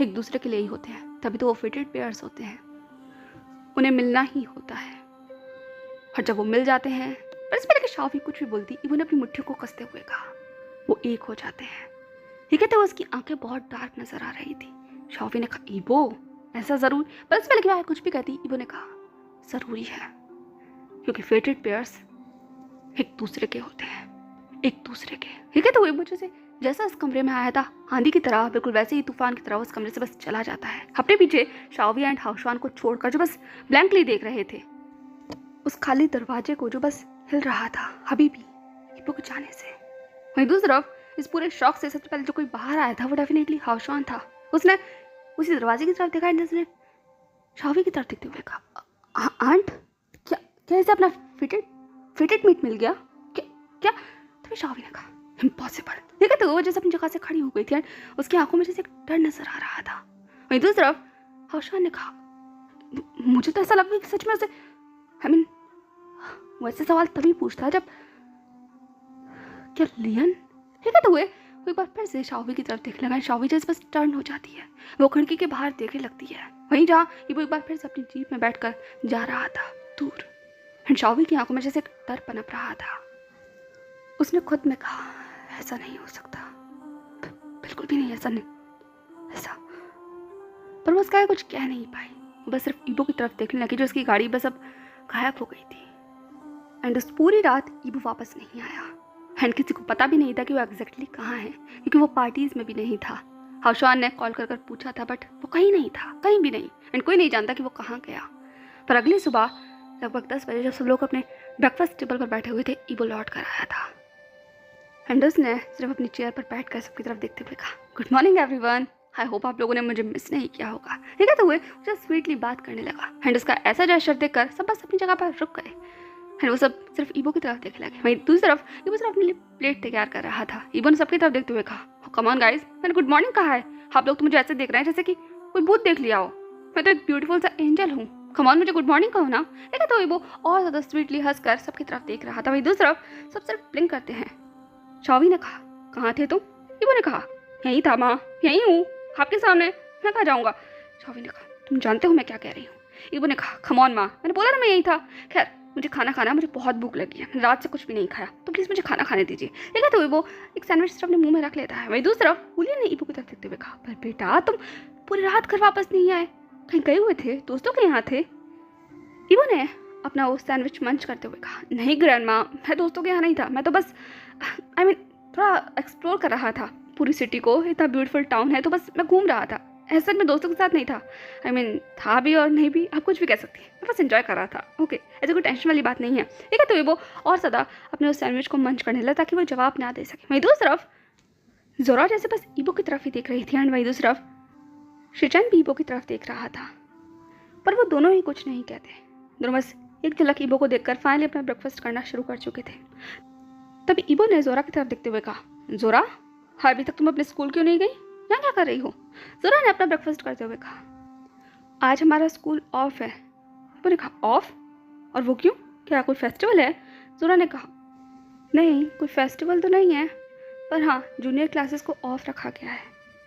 S1: एक दूसरे के लिए ही होते हैं, तभी तो वो फेटेड पेयर्स होते हैं। उन्हें मिलना ही होता है और जब वो मिल जाते हैं, पर इससे पहले कि शाओवी कुछ भी बोलती, ईबो ने अपनी मुट्ठियों को कसते हुए कहा, वो एक हो जाते हैं। ये कहते हुए उसकी आंखें बहुत डार्क नजर आ रही थी। शाओवी ने कहा, ईबो ऐसा जरूर? पर इससे पहले कि वह कुछ भी कहती, ईबो ने कहा, जरूरी है, क्योंकि फेटेड पेयर्स एक दूसरे के होते हैं, एक दूसरे के। ये कहते हुए मुझे से जैसा इस कमरे में आया था आंधी की तरह, बिल्कुल वैसे ही तूफान की तरह उस कमरे से बस चला जाता है। अपने पीछे शाओवी एंड हाउशान को छोड़कर जो बस ब्लैंकली देख रहे थे उस खाली दरवाजे को जो बस हिल रहा था अभी भी ईबो के जाने से। वहीं दूसरी तरफ इस पूरे शौक से सबसे पहले जो कोई बाहर आया था वो डेफिनेटली हाउशान था। उसने उसी दरवाजे की तरफ देखा, उसने शाओवी की तरफ देखते हुए कहा, आंट क्या इसे अपना फिटेड मीट मिल गया क्या? तभी शाओवी ने कहा, इम्पॉसिबल। ये कहते हुए जैसे अपनी जगह से खड़ी हो गई थी, उसकी आंखों में जैसे एक डर नजर आ रहा था। वहीं दूसरी तरफ हाउशान ने कहा, मुझे तो ऐसा लगा कि सच में उसे आई मीन वैसे सवाल तभी पूछता जब क्या लियन? ये कहते हुए वो एक बार फिर से शाओवी की तरफ देखने लगा। शाओवी जैसे बस टर्न हो जाती है, वो खिड़की के बाहर देखने लगती है, वहीं जहाँ वो एक बार फिर से अपनी जीप में बैठकर जा रहा था दूर। शाओवी की आंखों में जैसे एक डर पनप रहा था। उसने खुद में कहा, ऐसा नहीं हो सकता, बिल्कुल भी नहीं, ऐसा नहीं ऐसा। पर वो उसका कुछ कह नहीं पाई, बस सिर्फ ईबो की तरफ देखने लगी जो उसकी गाड़ी बस अब गायब हो गई थी। एंड उस पूरी रात ईबो वापस नहीं आया एंड किसी को पता भी नहीं था कि वो एग्जैक्टली कहाँ है, क्योंकि वो पार्टीज में भी नहीं था हाउशवान ने कॉल कर कर पूछा था बट वो कहीं नहीं था, कहीं भी नहीं, एंड कोई नहीं जानता कि वो कहाँ गया। पर अगली सुबह लगभग 10 बजे जब सब लोग अपने ब्रेकफास्ट टेबल पर बैठे हुए थे, ईबो लौट कर आया था। एंड उसने सिर्फ अपनी चेयर पर बैठ कर सबकी तरफ देखते हुए कहा, गुड मॉर्निंग एवरीवन, आई होप आप लोगों ने मुझे मिस नहीं किया होगा। ये कहते हुए मुझे स्वीटली बात करने लगा। एंड उसका ऐसा जेस्चर देखकर सब बस अपनी जगह पर रुक गए। एंड वो सब सिर्फ ईबो की तरफ देखने लगे। वहीं दूसरी तरफ ईबो सिर्फ अपने लिए प्लेट तैयार कर रहा था। ईबो ने सबकी तरफ देखते हुए कहा, कम ऑन गाइस, मैंने गुड मॉर्निंग कहा है, आप लोग तो मुझे ऐसे देख रहे हैं जैसे कि कोई भूत देख लिया हो। मैं तो एक ब्यूटीफुल सा एंजल हूँ, कम ऑन मुझे गुड मॉर्निंग कहो ना। देखा तो ईबो और ज़्यादा स्वीटली हंसकर सबकी तरफ देख रहा था। वहीं दूसरी तरफ सब सिर्फ ब्लिंक करते हैं। शॉवी ने कहा, कहाँ थे तुम? ईबो ने कहा, यहीं था माँ, यहीं हूँ आपके सामने, मैं कहाँ जाऊँगा। शॉवी ने कहा, तुम जानते हो मैं क्या कह रही हूँ? ईबो ने कहा, कम ऑन माँ, मैंने बोला ना मैं यहीं था। खैर मुझे खाना खाना, मुझे बहुत भूख लगी है, रात से कुछ भी नहीं खाया, तो प्लीज़ मुझे खाना खाने दीजिए। ठीक है, तो ईबो एक सैंडविच सिर्फ अपने मुंह में रख लेता है। वहीं दूसरी तरफ हुलियन ने ईबो की तरफ देखते हुए कहा, पर बेटा तुम पूरी रात घर वापस नहीं आए, कहीं गए हुए थे, दोस्तों के यहाँ थे? ईबो ने अपना वो सैंडविच मंच करते हुए कहा, नहीं ग्रैंडमा, मैं दोस्तों के यहाँ नहीं था, मैं तो बस थोड़ा एक्सप्लोर कर रहा था पूरी सिटी को, इतना ब्यूटीफुल टाउन है तो बस मैं घूम रहा था, ऐसा मैं दोस्तों के साथ नहीं था। था भी और नहीं भी, आप कुछ भी कह सकती हैं, मैं बस एंजॉय कर रहा था। ओके, ऐसे कोई टेंशन वाली बात नहीं है। ठीक है, तो वो और ज़्यादा अपने उस सैंडविच को मंच करने लगा ताकि वो जवाब ना दे सके। वहीं दूसरी तरफ जोरा जैसे बस ईबो की तरफ ही देख रही थी, एंड वहीं दूसरी तरफ शिचन भी ईबो की तरफ देख रहा था, पर वो दोनों ही कुछ नहीं कहते। दोनों बस एक झलक ईबो को देखकर फाइनली अपना ब्रेकफास्ट करना शुरू कर चुके थे। तभी ईबो ने जोरा की तरफ देखते हुए कहा, जोरा अभी तक तुम अपने स्कूल क्यों नहीं गई, यहाँ क्या कर रही हो? जोरा ने अपना ब्रेकफास्ट करते हुए कहा, आज हमारा स्कूल ऑफ है। ईबो ने कहा, ऑफ? और वो क्यों, क्या कोई फेस्टिवल है? जोरा ने कहा, नहीं कोई फेस्टिवल तो नहीं है, पर हाँ जूनियर क्लासेस को ऑफ रखा गया है।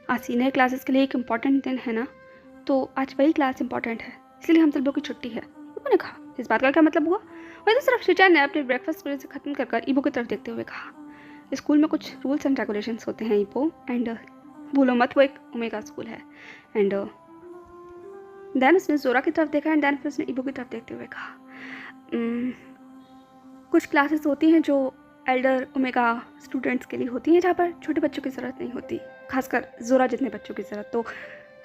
S1: आज सीनियर क्लासेस के लिए एक इम्पॉर्टेंट दिन है ना, तो आज वही क्लास इंपॉर्टेंट है, इसलिए हम सब लोग की छुट्टी है। ईबो ने कहा, इस बात का क्या मतलब हुआ? वहीं दूसरी तरफ शिचन ने अपने ब्रेकफास्ट पूरे से खत्म कर ईबो की तरफ देखते हुए कहा, स्कूल में कुछ रूल्स एंड रेगुलेशंस होते हैं ईबो, एंड भूलो मत वो एक ओमेगा स्कूल है। एंड देन उसने जोरा की तरफ देखा, एंड देन फिर उसने ईबो की तरफ देखते हुए कहा, कुछ क्लासेस होती हैं जो एल्डर ओमेगा स्टूडेंट्स के लिए होती हैं, जहाँ पर छोटे बच्चों की ज़रूरत नहीं होती, खासकर जोरा जितने बच्चों की ज़रूरत। तो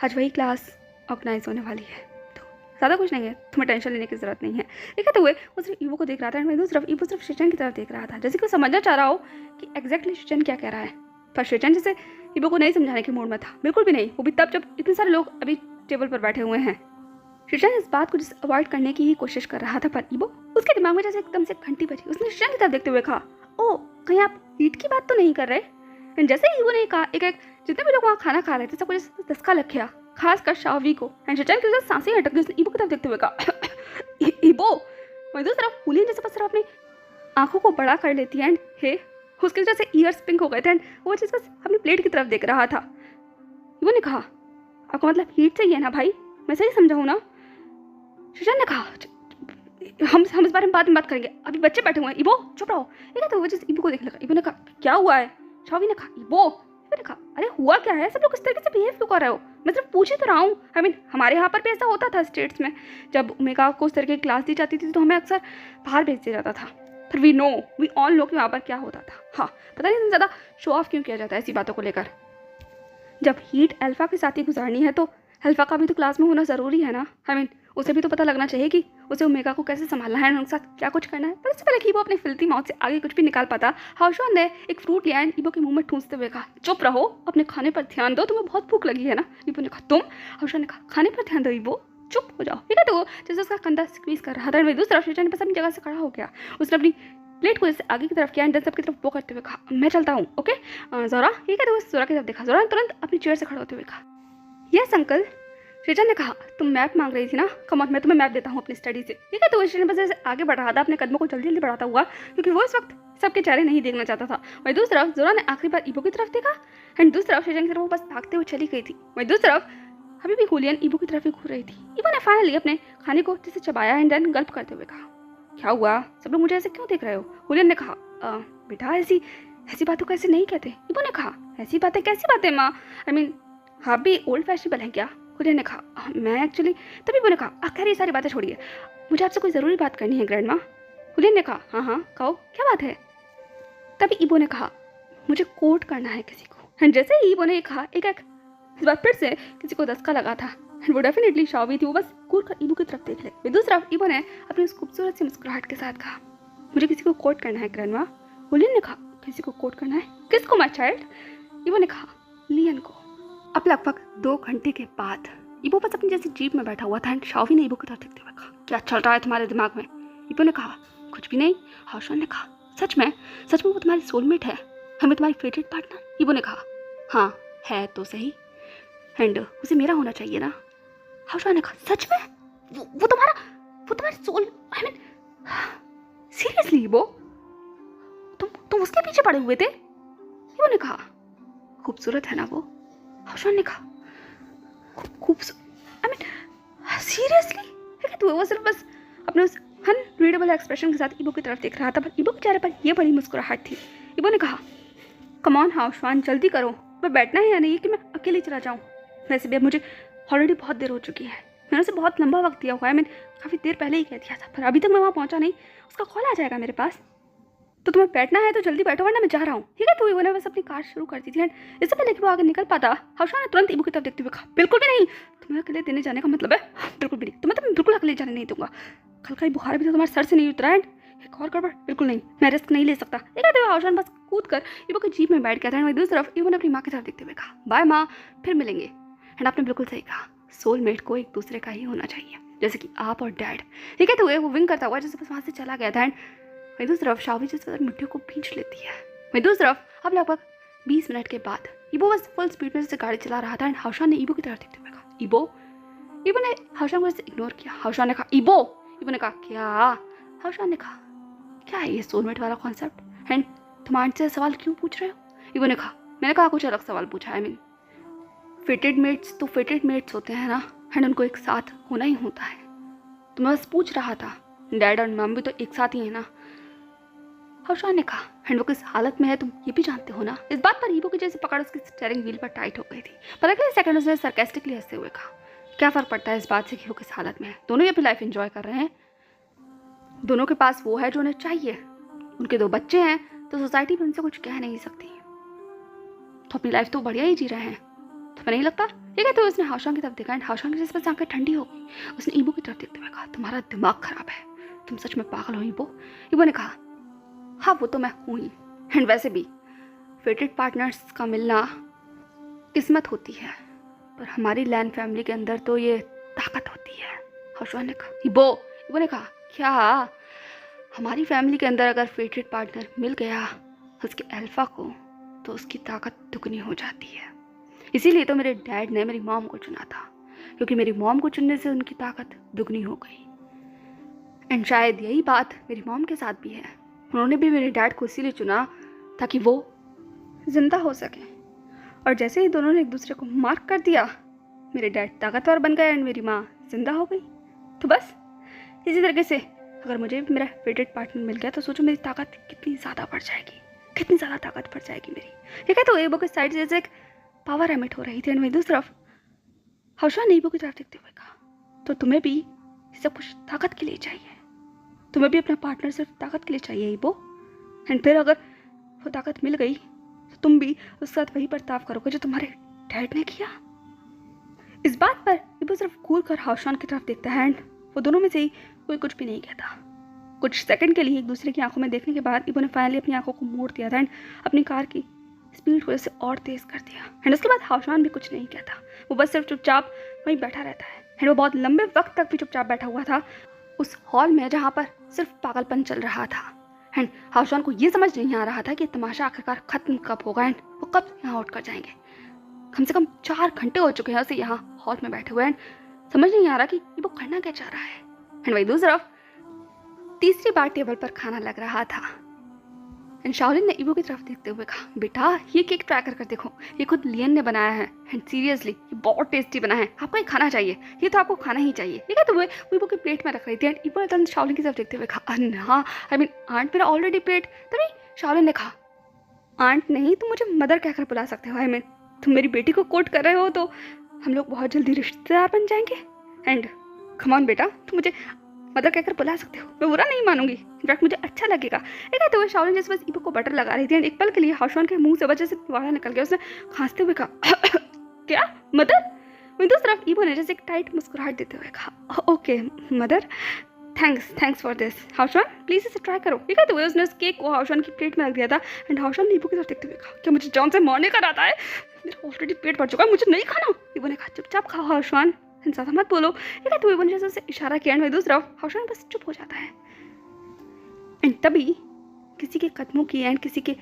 S1: आज वही क्लास ऑर्गेनाइज होने वाली है, तो ज़्यादा कुछ नहीं है, तुम्हें टेंशन लेने की ज़रूरत नहीं है। ठीक है, तो वो सिर्फ ईबो को देख रहा था, एंड दूसरी तरफ ईबो सिर्फ शिचन की तरफ देख रहा था, जैसे कि वो समझना चाह रहा हो कि एग्जैक्टली शिचन क्या कह रहा है। पर शिचन जैसे ईबो को नहीं समझाने के मूड में था, बिल्कुल भी नहीं, वो भी तब जब इतने सारे लोग अभी टेबल पर बैठे हुए हैं। शिचन इस बात को जैसे अवॉइड करने की ही कोशिश कर रहा था, पर ईबो उसके दिमाग में जैसे एकदम से घंटी बजी। उसने शिचन की तरफ देखते हुए कहा, ओ कहीं आप ईट की बात तो नहीं कर रहे? एंड जैसे ईबो ने कहा, एक जितने भी लोग वहाँ खाना खा रहे थे सबको जैसे दस्का लग गया, खासकर शावी को। एंड शिचन की सांसें अटक गई। उसने ईबो की तरफ देखते हुए कहा, ईबो। वहीं दूसरी तरफ हुलियन जैसे बस अपनी आंखों को बड़ा कर लेती है, एंड हे उसके वजह से ईयर्स पिंक हो गए थे, एंड वो चीज़ बस अपनी प्लेट की तरफ देख रहा था। ईबो ने कहा, आपका मतलब हीट चाहिए ना भाई, मैं सही समझाऊँ ना? शिचन ने कहा, हम इस बारे में बाद में बात करेंगे, अभी बच्चे बैठे हुए हैं, ईबो चुप रहो। ठीक है, तो वो ईबो को देखने लगा। ईबो ने कहा, क्या हुआ है? शावी ने कहा, ईबो। ईबो ने कहा, अरे हुआ क्या है, सब लोग इस तरीके से बिहेव क्यों कर रहे हो? मैं सिर्फ पूछ ही तो रहा हूँ। हमारे यहाँ पर भी ऐसा होता था स्टेट्स में, जब ओमेगा को उस तरह की क्लास दी जाती थी तो हमें अक्सर बाहर भेज दिया जाता था, पर वी ऑल नो कि वहाँ पर क्या होता था। हाँ, पता नहीं ज़्यादा शो ऑफ क्यों किया जाता है ऐसी बातों को लेकर। जब हीट अल्फा के साथ ही गुजारनी है तो अल्फा का भी तो क्लास में होना ज़रूरी है ना। उसे भी तो पता लगना चाहिए कि उसे ओमेगा को कैसे संभालना है, उनके साथ क्या कुछ करना है। पर इससे पहले कि वो अपनी फिल्थी माउथ से आगे कुछ भी निकाल पाता, हाउशवान ने एक फ्रूट लिया, ईबो के मुंह में ठूंसते हुए कहा, चुप रहो, अपने खाने पर ध्यान दो, तुम्हें बहुत भूख लगी है ना। ईबो ने कहा, तुम? हाउशवान ने कहा, खाने पर ध्यान दो ईबो, चुप हो जाओ। ठीक है, तो जैसे उसका कंधा स्क्वीज कर रहा था, वही दूसरा शिचन बस अपनी जगह से खड़ा हो गया। उसने अपनी प्लेट को जैसे आगे की तरफ किया, एंड सबकी तरफ वो करते हुए कहा, मैं चलता हूँ, ओके जोरा। ठीक है, तो जोरा की तरफ देखा। जोरा ने तुरंत अपनी चेयर से खड़ा होते हुए कहा, यस अंकल। शिचन ने कहा, तुम मैप मांग रही थी ना, कम ऑन मैं तुम्हें मैप देता हूँ अपनी स्टडी से। ठीक है, तो शिचन बस ऐसे आगे बढ़ रहा था, अपने कदमों को जल्दी जल्दी बढ़ाता हुआ, क्योंकि वो इस वक्त सबके चेहरे नहीं देखना चाहता था। वही दूसरी तरफ जोरा ने आखिरी बार ईबो की तरफ देखा, एंड दूसरी तरफ शिचन की तरफ वो बस भागते हुए चली गई थी। वही दूसरी तरफ अभी भी हुलियन ईबो की तरफ ही घूर रही थी। ईबो ने फाइनली अपने खाने को जैसे चबाया, एंड देन गल्प करते हुए कहा, क्या हुआ, सब लोग मुझे ऐसे क्यों देख रहे हो? हुलियन ने कहा, बेटा ऐसी बातों को ऐसे नहीं कहते। ईबो ने कहा, ऐसी बातें कैसी बातें माँ, आप भी ओल्ड फैशनेबल हैं क्या? हुलियन ने कहा, मैं एक्चुअली। तभी ईबो ने कहा, खैर ये सारी बातें छोड़िए, मुझे आपसे कोई ज़रूरी बात करनी है ग्रैंडमा। हुलियन ने कहा, हाँ कहो, क्या बात है? तभी ईबो ने कहा, मुझे कोर्ट करना है किसी को। एंड जैसे ही ईबो ने कहा, एक इस बार फिर से किसी को धक्का लगा था। वो डेफिनेटली शाओवी थी। वो बस घूर कर ईबो की तरफ देख ले। फिर दूसरा ईबो ने अपनी उस खूबसूरत सी मुस्कुराहट के साथ कहा, मुझे किसी को कोट करना है ग्रैंडमा। हुलियन ने कहा, किसी को कोट करना है? किसको माय चाइल्ड? ईबो ने कहा, लियन को। अब लगभग 2 घंटे के बाद ईबो बस अपनी जैसी जीप में बैठा हुआ था एंड शाओवी ने ईबो की तरफ देखते हुए कहा, क्या चल रहा है तुम्हारे दिमाग में? ईबो ने कहा, कुछ भी नहीं। हाओशान ने कहा, सच में वो तुम्हारी सोलमेट है? हमें तुम्हारी फेवरेट पार्टनर? ईबो ने कहा, हाँ है तो सही, एंड उसे मेरा होना चाहिए ना। हाओशान ने कहा, सच में? वो तुम्हारी सोल, आई मीन सीरियसली ईबो? तुम उसके पीछे पड़े हुए थे? ईबो ने कहा, खूबसूरत है ना वो? हाओशान ने कहा, खूबसूरत, आई मीन सीरियसली? तो वो सिर्फ बस अपने उस अनरीडेबल एक्सप्रेशन के साथ ईबो की तरफ देख रहा था, पर ईबो के चेहरे पर यह बड़ी मुस्कुराहट थी। ईबो ने कहा, कम ऑन हाओशान, जल्दी करो, मैं बैठना है या नहीं कि मैं अकेले चला जाऊँ? वैसे भी अब मुझे ऑलरेडी बहुत देर हो चुकी है। मैंने उसे बहुत लंबा वक्त दिया हुआ है, मैंने काफ़ी देर पहले ही कह दिया था, पर अभी तक मैं वहाँ पहुँचा नहीं। उसका कॉल आ जाएगा मेरे पास। तो तुम्हें बैठना है तो जल्दी बैठो, वरना मैं जा रहा हूँ, ठीक है? तो ईबो ने बस अपनी कार शुरू कर दी थी एंड इससे पहले कि वो आगे निकल पाता, हाओशान ने तुरंत ईबो की तरफ देखते हुए कहा, बिल्कुल भी नहीं। तुम्हें अकेले देने जाने का मतलब है? बिल्कुल भी नहीं, तुम्हें तो बिल्कुल अकेले जाने नहीं दूंगा। कल का बुखार भी तो तुम्हारे सर से नहीं उतरा है। एक और गड़बड़? बिल्कुल नहीं, मैं रिस्क नहीं ले सकता। एक कहते हुए हाओशान बस कूद कर ईबो की जीप में बैठ गया था। वहीं दूसरी तरफ ईबो ने अपनी माँ की तरफ देखते हुए कहा, बाय माँ, फिर मिलेंगे। एंड आपने बिल्कुल सही कहा, सोलमेट को एक दूसरे का ही होना चाहिए, जैसे कि आप और डैड। ठीक है, तो वो विंग करता हुआ जैसे बस वहाँ से चला गया था। एंड वहीं दूसरी तरफ शाओवी जिस तरह मिट्टी को खींच लेती है। वहीं दूसरी तरफ अब लगभग 20 मिनट के बाद ईबो बस फुल स्पीड में से गाड़ी चला रहा था एंड हाओशान ने ईबो की तरफ देखते हुए कहा, ईबो। ईबो ने हाओशान को इग्नोर किया। हाओशान ने कहा, ईबो। ईबो ने कहा, क्या? हाओशान ने कहा, क्या है ये सोलमेट वाला कॉन्सेप्ट? एंड तुम आंट से सवाल क्यों पूछ रहे हो? ईबो ने कहा, मैंने कहा कुछ अलग सवाल पूछा है। मीन फेटेड मेट्स तो फेटेड मेट्स होते हैं ना, एंड उनको एक साथ होना ही होता है। तो मैं बस पूछ रहा था, डैड और मम भी तो एक साथ ही है ना। हाओशान ने कहा, एंड वो किस हालत में है तुम ये भी जानते हो ना। इस बात पर ईबो की जैसे पकड़ उसकी स्टीयरिंग व्हील पर टाइट हो गई थी। पर अगले सेकंड उसने सरकास्टिकली हंसते हुए कहा, क्या फ़र्क पड़ता है इस बात से कि वो किस हालत में है? दोनों ही अपनी लाइफ एंजॉय कर रहे हैं। दोनों के पास वो है जो उन्हें चाहिए। उनके 2 बच्चे हैं, तो सोसाइटी भी उनसे कुछ कह नहीं सकती। तो अपनी लाइफ तो बढ़िया ही जी रहे हैं, तुम्हें नहीं लगता? ये कहते हुए उसने हाओशान की तरफ देखा एंड हाओशान की जैसे आंखें ठंडी हो गई। उसने ईबो की तरफ देखते हुए कहा, तुम्हारा दिमाग खराब है, तुम सच में पागल हो ईबो। ईबो ने कहा, हाँ वो तो मैं हूँ ही, एंड वैसे भी फेटेड पार्टनर्स का मिलना किस्मत होती है, पर हमारी लैन फैमिली के अंदर तो ये ताकत होती है। हाओशान ने कहा, ईबो ने कहा, क्या? हमारी फैमिली के अंदर अगर फेटेड पार्टनर मिल गया उसके अल्फा को, तो उसकी ताकत दुगनी हो जाती है। इसीलिए तो मेरे डैड ने मेरी मॉम को चुना था, क्योंकि मेरी मॉम को चुनने से उनकी ताकत दुगनी हो गई। एंड शायद यही बात मेरी मॉम के साथ भी है। उन्होंने भी मेरे डैड को इसीलिए चुना ताकि वो जिंदा हो सके। और जैसे ही दोनों ने एक दूसरे को मार्क कर दिया, मेरे डैड ताकतवर बन गए एंड मेरी माँ जिंदा हो गई। तो बस इसी तरीके से अगर मुझे भी मेरा फेवरेट पार्टनर मिल गया, तो सोचो मेरी ताकत कितनी ज़्यादा बढ़ जाएगी, कितनी ज़्यादा ताकत बढ़ जाएगी मेरी। ठीक है, तो ईबो की साइड जैसे एक पावर एमिट हो रही थी एंड वहीं दूसरी तरफ हाओशान ने ईबो की तरफ देखते हुए कहा, तो तुम्हें भी सब कुछ ताकत के लिए चाहिए? तुम्हें भी अपना पार्टनर सिर्फ ताकत के लिए चाहिए ईबो? एंड फिर अगर वो ताकत मिल गई तो तुम भी उसके साथ वही बर्ताव करोगे जो तुम्हारे डैड ने किया? इस बात पर ईबो सिर्फ घूर कर हाओशान की तरफ देखता है एंड वो दोनों में से ही कोई कुछ भी नहीं कहता। कुछ सेकंड के लिए एक दूसरे की आंखों में देखने के बाद ईबो ने फाइनली अपनी आंखों को मोड़ दिया था एंड अपनी कार की स्पीड को जैसे और तेज कर दिया। एंड उसके बाद हाओशान भी कुछ नहीं कहता, वो बस सिर्फ चुपचाप वहीं बैठा रहता है। एंड वो बहुत लंबे वक्त तक भी चुपचाप बैठा हुआ था उस हॉल में जहाँ पर सिर्फ पागलपन चल रहा था। एंड हाओशान को ये समझ नहीं आ रहा था कि तमाशा आखिरकार खत्म कब होगा एंड वो कब यहाँ उठ कर जाएंगे। कम से कम 4 घंटे हो चुके हैं उसे यहाँ हॉल में बैठे हुए एंड समझ नहीं आ रहा कि वो करना क्या चाह रहा है। एंड वही दूसरी तरफ तीसरी बार टेबल पर खाना लग रहा था एंड शाओलिन ने ईबो की तरफ देखते हुए कहा, बेटा ये केक ट्राई कर देखो, ये खुद लियन ने बनाया है एंड सीरियसली ये बहुत टेस्टी बना है, आपको ये खाना चाहिए, ये तो आपको खाना ही चाहिए। ठीक है, तो वो ईबो की प्लेट में रख रही थी एंड ईबो ने तुरंत शाओलिन की तरफ देखते हुए कहा, हाँ आई मीन आंट मेरा ऑलरेडी प्लेट। तभी शाओलिन ने कहा, आंट नहीं, तुम मुझे मदर कहकर बुला सकते हो। आई मीन तुम मेरी बेटी को कोट कर रहे हो तो हम लोग बहुत जल्दी रिश्तेदार बन जाएंगे। एंड कम ऑन बेटा, तुम मुझे मदर कहकर बुला सकते हो, मैं बुरा नहीं मानूंगी, इनफैक्ट मुझे अच्छा लगेगा। एक कहते हुए शाओलिन जैसे बस ईबो को बटर लगा रही थी एंड एक पल के लिए हाओशान के मुंह से वजह से वाला निकल गया। उसने खांसते हुए कहा, क्या मदर? वहीं दूसरी तरफ ईबो ने जैसे एक टाइट मुस्कुराहट देते हुए कहा, okay mother, thanks for this. हाउशवान प्लीज इसे ट्राई करो। ये कहते हुए उसने उस केक को हाउशवान की प्लेट में रख दिया था एंड हाउशवान ने ईबो की तरफ देखते हुए कहा, क्या मुझे जान से मारने का आता है? मेरा ऑलरेडी पेट भर चुका है, मुझे नहीं खाना। ईबो ने कहा, चुपचाप खाओ हाउशवान, ज़्यादा मत बोलो। ये कहते हुए ईबो ने जैसे उसे इशारा किया एंड वहीं दूसरी तरफ हाउशवान बस चुप हो जाता है। एंड तभी किसी के कदमों की एंड किसी के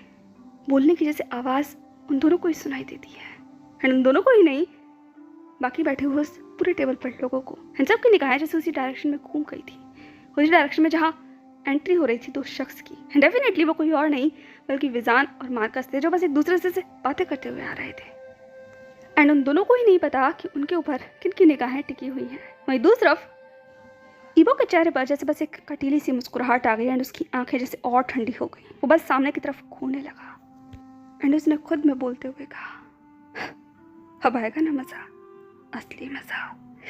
S1: बोलने की जैसे आवाज़ उन दोनों को ही सुनाई देती है एंड उन दोनों को ही नहीं, बाकी बैठे हुए उस पूरे टेबल पर लोगों को। एंड सबकी निगाहें जैसे उसी डायरेक्शन में घूम गई थी, उसी डायरेक्शन में जहाँ एंट्री हो रही थी दो शख्स की। एंड डेफिनेटली वो कोई और नहीं बल्कि विजान और मार्कस थे, जो बस एक दूसरे से बातें करते हुए आ रहे थे। एंड उन दोनों को ही नहीं पता कि उनके ऊपर किन की निगाहें टिकी हुई हैं। वहीं दूसरी तरफ ईबो के चेहरे पर जैसे बस एक कटीली सी मुस्कुराहट आ गई एंड उसकी आंखें जैसे और ठंडी हो गई। वो बस सामने की तरफ घूरने लगा एंड उसने खुद में बोलते हुए कहा, अब आएगा ना मज़ा, असली मज़ा।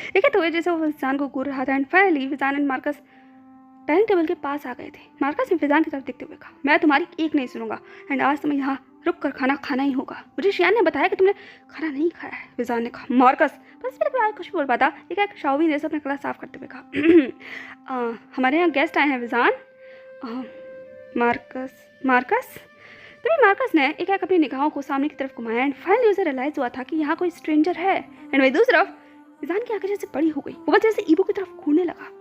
S1: ये कहते हुए जैसे वो विजान को घूर रहा था and finally Vijan and Marcus dining table के पास आ गए थे। मार्कस ने विजान की तरफ देखते हुए कहा, मैं तुम्हारी एक नहीं सुनूंगा एंड आज तुम्हें यहाँ रुक कर खाना ही होगा। मुझे शियान ने बताया कि तुमने खाना नहीं खाया है। विजान ने कहा, मार्कस बस मेरे को कुछ भी बोल पाता। एक एक शाओवी ने अपना गला साफ करते हुए कहा, हमारे यहाँ गेस्ट आए हैं विजान। मार्कस तभी मार्कस ने एक एक अपनी निगाहों को सामने की तरफ घुमाया एंड फाइनली उसे रियलाइज हुआ था कि यहाँ कोई स्ट्रेंजर है। एंड वही दूसरी तरफ विजान की आंखें जैसे बड़ी हो गई, वो बस जैसे ईबो की तरफ घूरने लगा